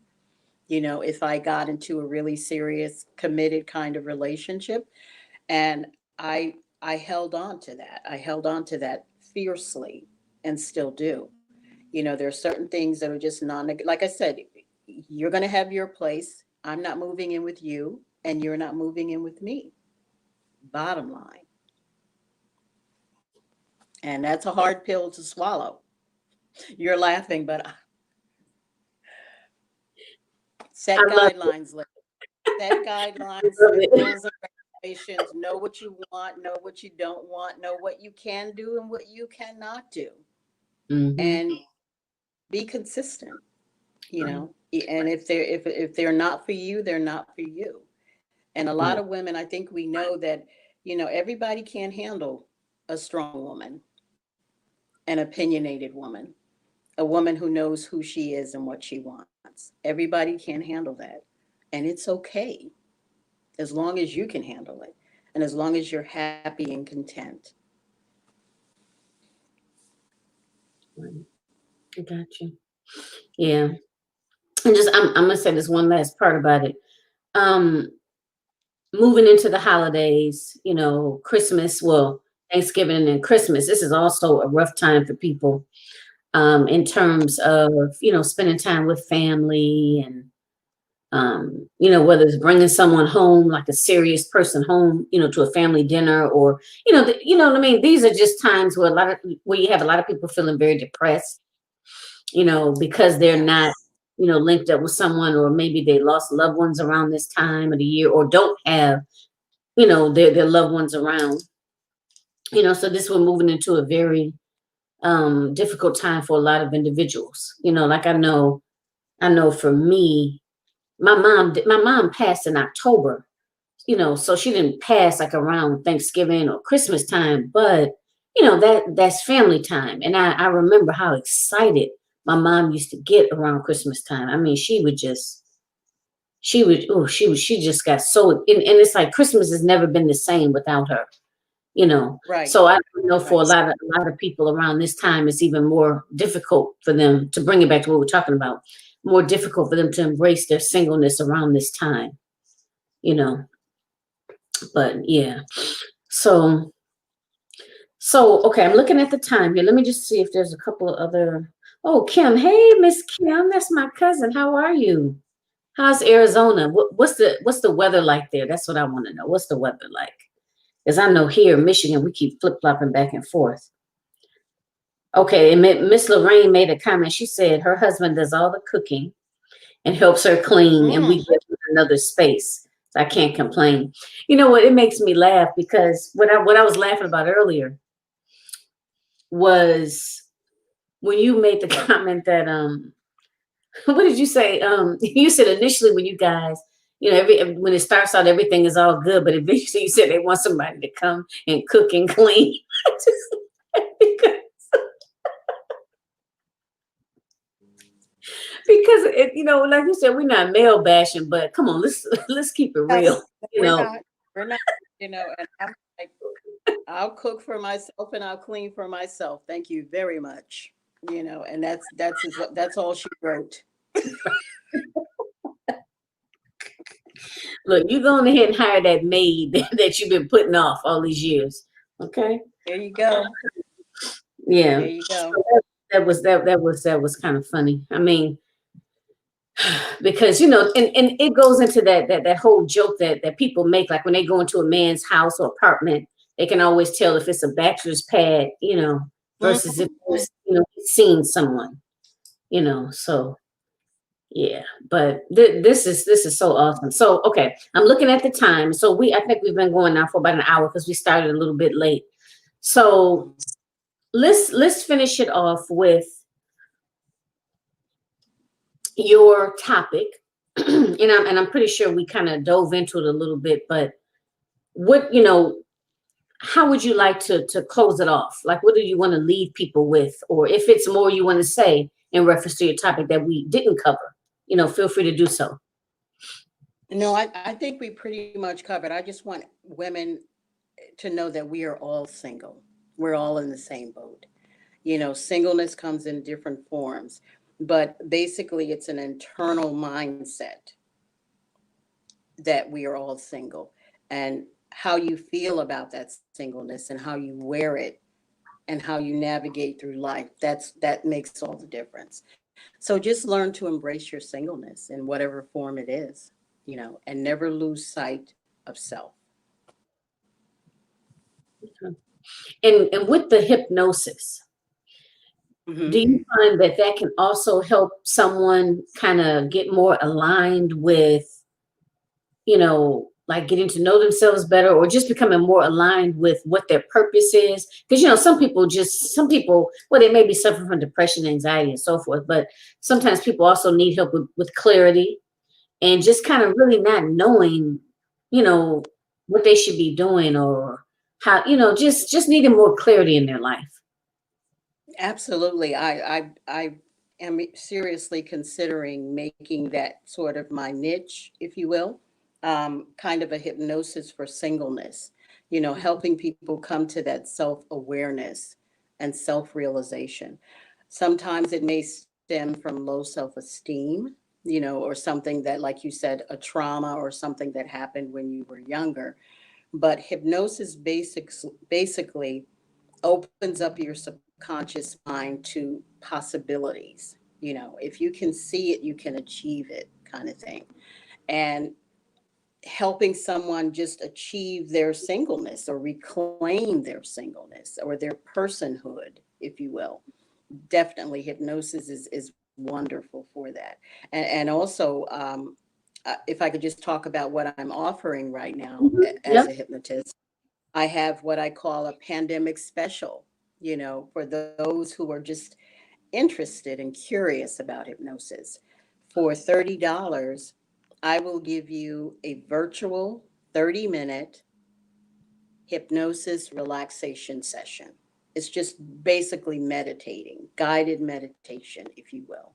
if I got into a really serious, committed kind of relationship. And I held on to that. I held on to that fiercely and still do. There are certain things that are just like I said, you're going to have your place. I'm not moving in with you, and you're not moving in with me. Bottom line. And that's a hard pill to swallow. You're laughing, but I set love it. guidelines, set guidelines, I love set it. rules and regulations, know what you want, know what you don't want, know what you can do and what you cannot do, Hmm. and be consistent, Right. and if they're not for you, they're not for you. And a lot Right. of women, I think we know that, everybody can't handle a strong woman, an opinionated woman, a woman who knows who she is and what she wants. Everybody can't handle that. And it's okay as long as you can handle it. And as long as you're happy and content. I got you. Yeah. And just I'm gonna say this one last part about it. Um, moving into the holidays, Christmas, well, Thanksgiving and Christmas, this is also a rough time for people, in terms of, spending time with family and, whether it's bringing someone home, like a serious person home, to a family dinner or, you know what I mean? These are just times where where you have a lot of people feeling very depressed, because they're not, Yes. linked up with someone, or maybe they lost loved ones around this time of the year, or don't have, their loved ones around, so this we're moving into a very difficult time for a lot of individuals. Like I know for me, my mom passed in October, so she didn't pass like around Thanksgiving or Christmas time, but that's family time. And I remember how excited my mom used to get around Christmas time. I mean, she just got so, and it's like Christmas has never been the same without her, Right. so I know for Right. a lot of people around this time, it's even more difficult for them to bring it back to what we're talking about, more difficult for them to embrace their singleness around this time, you know. But yeah. So okay, I'm looking at the time here. Let me just see if there's a couple of other. Oh, Kim. Hey, Miss Kim, that's my cousin. How are you? How's Arizona? What's the weather like there? That's what I want to know. What's the weather like? Because I know here in Michigan, we keep flip-flopping back and forth. Okay, and Miss Lorraine made a comment. She said her husband does all the cooking and helps her clean, and we Mm. give her another space. So I can't complain. You know what? It makes me laugh because what I was laughing about earlier was when you made the comment that what did you say? You said initially when you guys, when it starts out everything is all good, but eventually you said they want somebody to come and cook and clean. I just because like you said, we're not male bashing, but come on, let's keep it real. Yes, You we're know, not. We're not. And I'm like, I'll cook for myself and I'll clean for myself. Thank you very much. And that's all she wrote. look, you go on ahead and hire that maid that you've been putting off all these years. Okay. There you go. Yeah. There you go. So that was kind of funny. I mean, because and it goes into that whole joke that people make, like when they go into a man's house or apartment, they can always tell if it's a bachelor's pad, versus if Mhm. he's seen someone, so yeah. But this is so awesome. So okay, I'm looking at the time. So I think we've been going now for about an hour because we started a little bit late. So let's finish it off with your topic. And I'm pretty sure we kind of dove into it a little bit, but what how would you like to close it off? Like, what do you want to leave people with, or if it's more you want to say in reference to your topic that we didn't cover, feel free to do so. No, I think we pretty much covered. I just want women to know that we are all single. We're all in the same boat. Singleness comes in different forms, but basically it's an internal mindset that we are all single. And how you feel about that singleness and how you wear it and how you navigate through life, that makes all the difference. So just learn to embrace your singleness in whatever form it is, and never lose sight of self. And with the hypnosis, do Hmm. you find that can also help someone kind of get more aligned with, like getting to know themselves better, or just becoming more aligned with what their purpose is? Because, some people, well, they may be suffering from depression, anxiety, and so forth, but sometimes people also need help with clarity and just kind of really not knowing, you know, what they should be doing, or how, just needing more clarity in their life. Absolutely. I am seriously considering making that sort of my niche, if you will, kind of a hypnosis for singleness. helping people come to that self-awareness and self-realization. Sometimes it may stem from low self-esteem, or something that, like you said, a trauma or something that happened when you were younger. But hypnosis basically opens up your subconscious mind to possibilities. If you can see it, you can achieve it, kind of thing. And helping someone just achieve their singleness or reclaim their singleness or their personhood, if you will. Definitely hypnosis is wonderful for that. And also, if I could just talk about what I'm offering right now Mhm. as Yep. a hypnotist, I have what I call a pandemic special, for those who are just interested and curious about hypnosis. For $30, I will give you a virtual 30-minute hypnosis relaxation session. It's just basically meditating, guided meditation, if you will.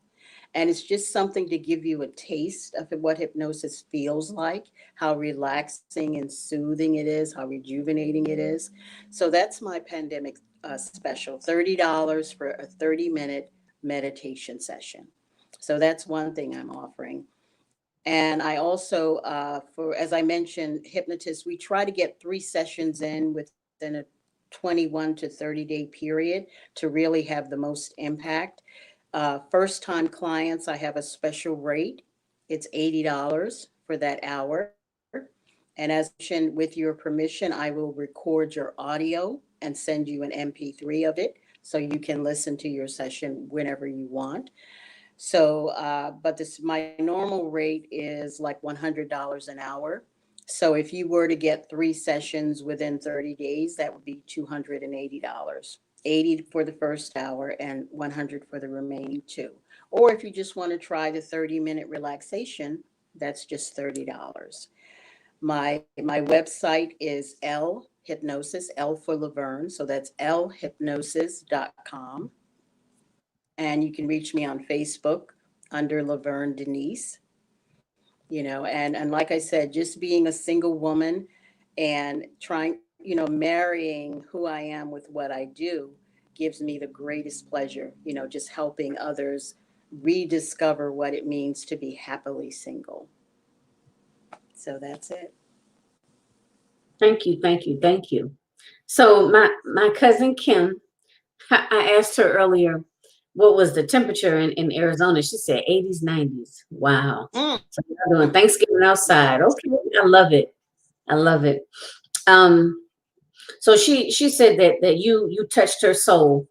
And it's just something to give you a taste of what hypnosis feels like, how relaxing and soothing it is, how rejuvenating it is. So that's my pandemic special, $30 for a 30-minute meditation session. So that's one thing I'm offering. And I also, as I mentioned, hypnotists, we try to get 3 sessions in within a 21 to 30-day period to really have the most impact. First time clients, I have a special rate. It's $80 for that hour. And as mentioned, with your permission, I will record your audio and send you an MP3 of it so you can listen to your session whenever you want. So, but my normal rate is like $100 an hour. So if you were to get 3 sessions within 30 days, that would be $280. 80 for the first hour and 100 for the remaining two. Or if you just want to try the 30-minute relaxation, that's just $30. My website is L Hypnosis, L for Laverne, so that's lhypnosis.com. And you can reach me on Facebook under LaVerne Denise. And like I said, just being a single woman and trying, marrying who I am with what I do gives me the greatest pleasure, just helping others rediscover what it means to be happily single. So that's it. Thank you, thank you, thank you. So my cousin Kim, I asked her earlier what was the temperature in Arizona. She said 80s, 90s. Wow. Mm. So we're doing Thanksgiving outside. Okay, I love it. I love it. Um, so she said that you touched her soul,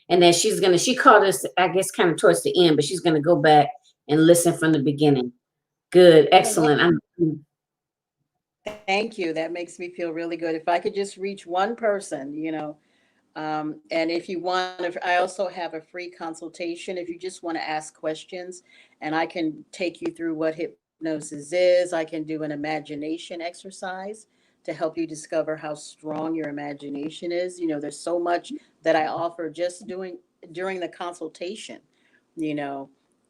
and that she called us, I guess, kind of towards the end, but she's gonna go back and listen from the beginning. Good, Oh, excellent. thank you. That makes me feel really good. If I could just reach one person, and if you want, I also have a free consultation if you just want to ask questions, and I can take you through what hypnosis is. I can do an imagination exercise to help you discover how strong your imagination is. There's so much that I offer just doing during the consultation, you know,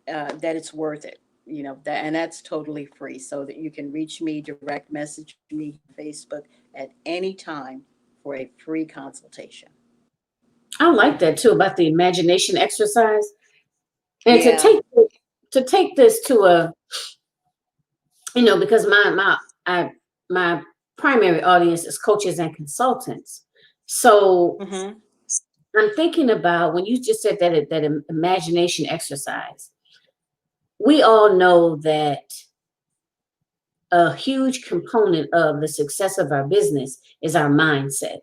that it's worth it. And that's totally free, so that you can reach me, direct message me, Facebook at any time for a free consultation. I like that too about the imagination exercise, and Yeah. to take this to a, because my primary audience is coaches and consultants. So Mm-hmm. I'm thinking about when you just said that imagination exercise. We all know that a huge component of the success of our business is our mindset,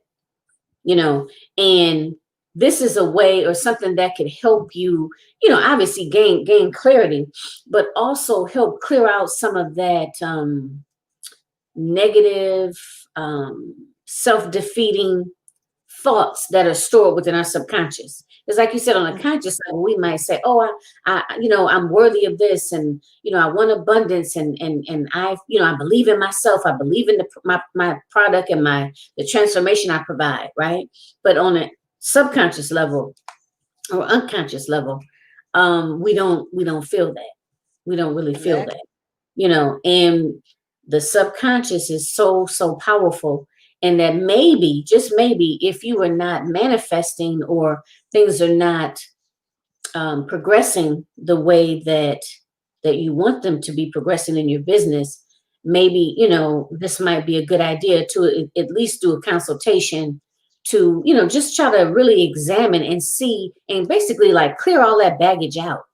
you know, and this is a way or something that could help you, obviously gain clarity, but also help clear out some of that negative, self-defeating thoughts that are stored within our subconscious. It's like you said, on a conscious level, we might say, "Oh, I'm worthy of this, and I want abundance, and I believe in myself. I believe in my product and the transformation I provide." Right, but on a subconscious level or unconscious level, we don't feel that. We don't really feel Exactly. that, and the subconscious is so powerful, And that maybe, just maybe, if you are not manifesting or things are not progressing the way that you want them to be progressing in your business, maybe, this might be a good idea to at least do a consultation to, just try to really examine and see and basically like clear all that baggage out,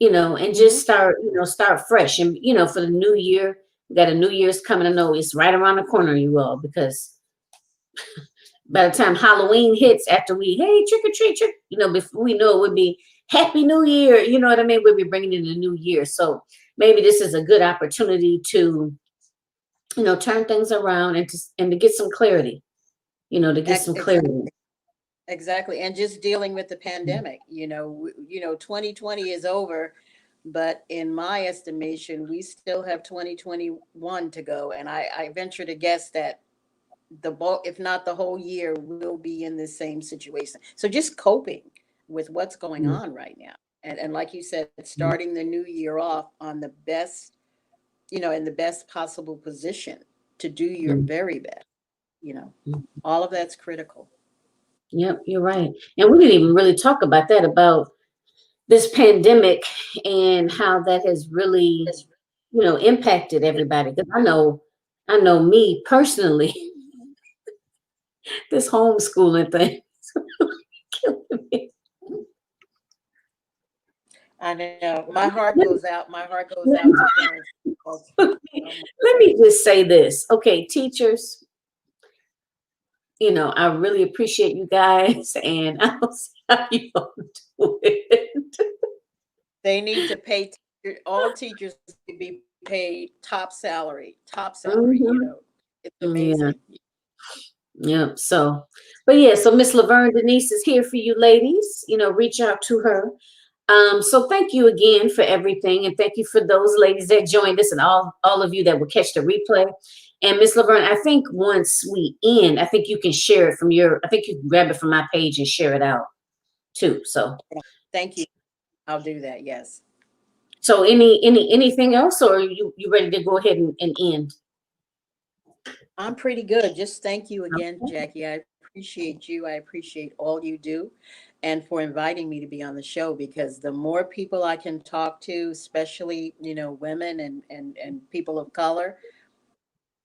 and just start fresh. And, for the new year, we got a New Year's coming. I know it's right around the corner, you all, because by the time Halloween hits, after hey, trick or treat, trick, before we know it would be Happy New Year. You know what I mean? We'll be bringing in the new year. So maybe this is a good opportunity to, turn things around and to get some clarity, to get some clarity. Exactly. And just dealing with the pandemic, 2020 is over, but in my estimation, we still have 2021 to go. And I venture to guess that if not the whole year, we'll be in the same situation. So just coping with what's going on right now. And like you said, starting the new year off on the best, in the best possible position to do your very best, all of that's critical. Yep, you're right. And we didn't even really talk about that, about this pandemic and how that has really, impacted everybody. Because I know me personally, this homeschooling thing is killing me. I know. My heart goes out. My heart goes out to parents. Let me just say this. Okay, teachers, I really appreciate you guys, and I don't see how you don't do it. They need to pay, all teachers to be paid top salary, It's amazing. Yeah. So, but yeah, so Miss LaVerne Denise is here for you ladies, reach out to her. So thank you again for everything. And thank you for those ladies that joined us and all of you that will catch the replay. And Miss LaVerne, I think once we end, I think you can share it I think you can grab it from my page and share it out too. So thank you. I'll do that. Yes. So anything else, or are you ready to go ahead and end? I'm pretty good. Just thank you again, Jackie. I appreciate you. I appreciate all you do, and for inviting me to be on the show, because the more people I can talk to, especially, women and people of color,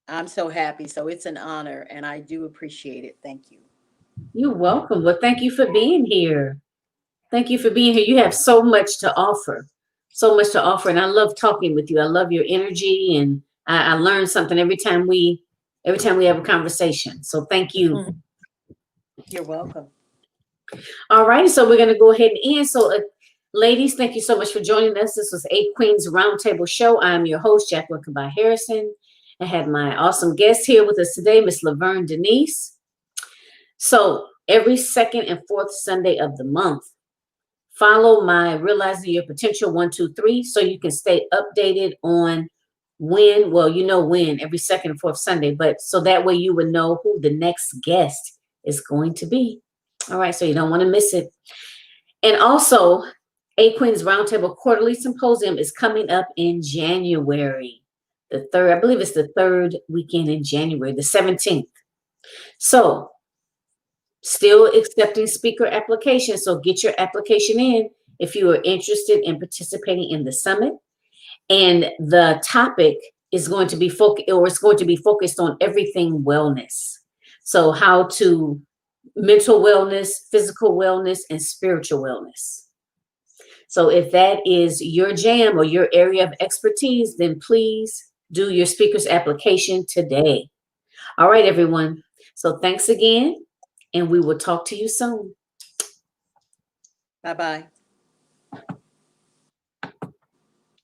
I'm so happy. So it's an honor, and I do appreciate it. Thank you. You're welcome. Well, thank you for being here. Thank you for being here. You have so much to offer. So much to offer. And I love talking with you. I love your energy, and I learn something every time we have a conversation. So thank you. You're welcome. All right. So we're going to go ahead and end. So ladies, thank you so much for joining us. This was 8 Queens Roundtable Show. I'm your host, Jacqueline Kabah Harrison. I had my awesome guest here with us today, Miss LaVerne Denise. So every second and fourth Sunday of the month, follow my Realizing Your Potential 123 so you can stay updated on when every second and fourth Sunday, but so that way you would know who the next guest is going to be. All right, so you don't want to miss it. And also, 8 Queens Roundtable Quarterly Symposium is coming up in January, the 3rd, I believe it's the 3rd weekend in January, the 17th. So still accepting speaker applications. So get your application in if you are interested in participating in the summit. And the topic is going to be focused on everything wellness. So how to mental wellness, physical wellness, and spiritual wellness. So if that is your jam or your area of expertise, then please do your speaker's application today. All right, everyone. So thanks again, and we will talk to you soon. Bye-bye.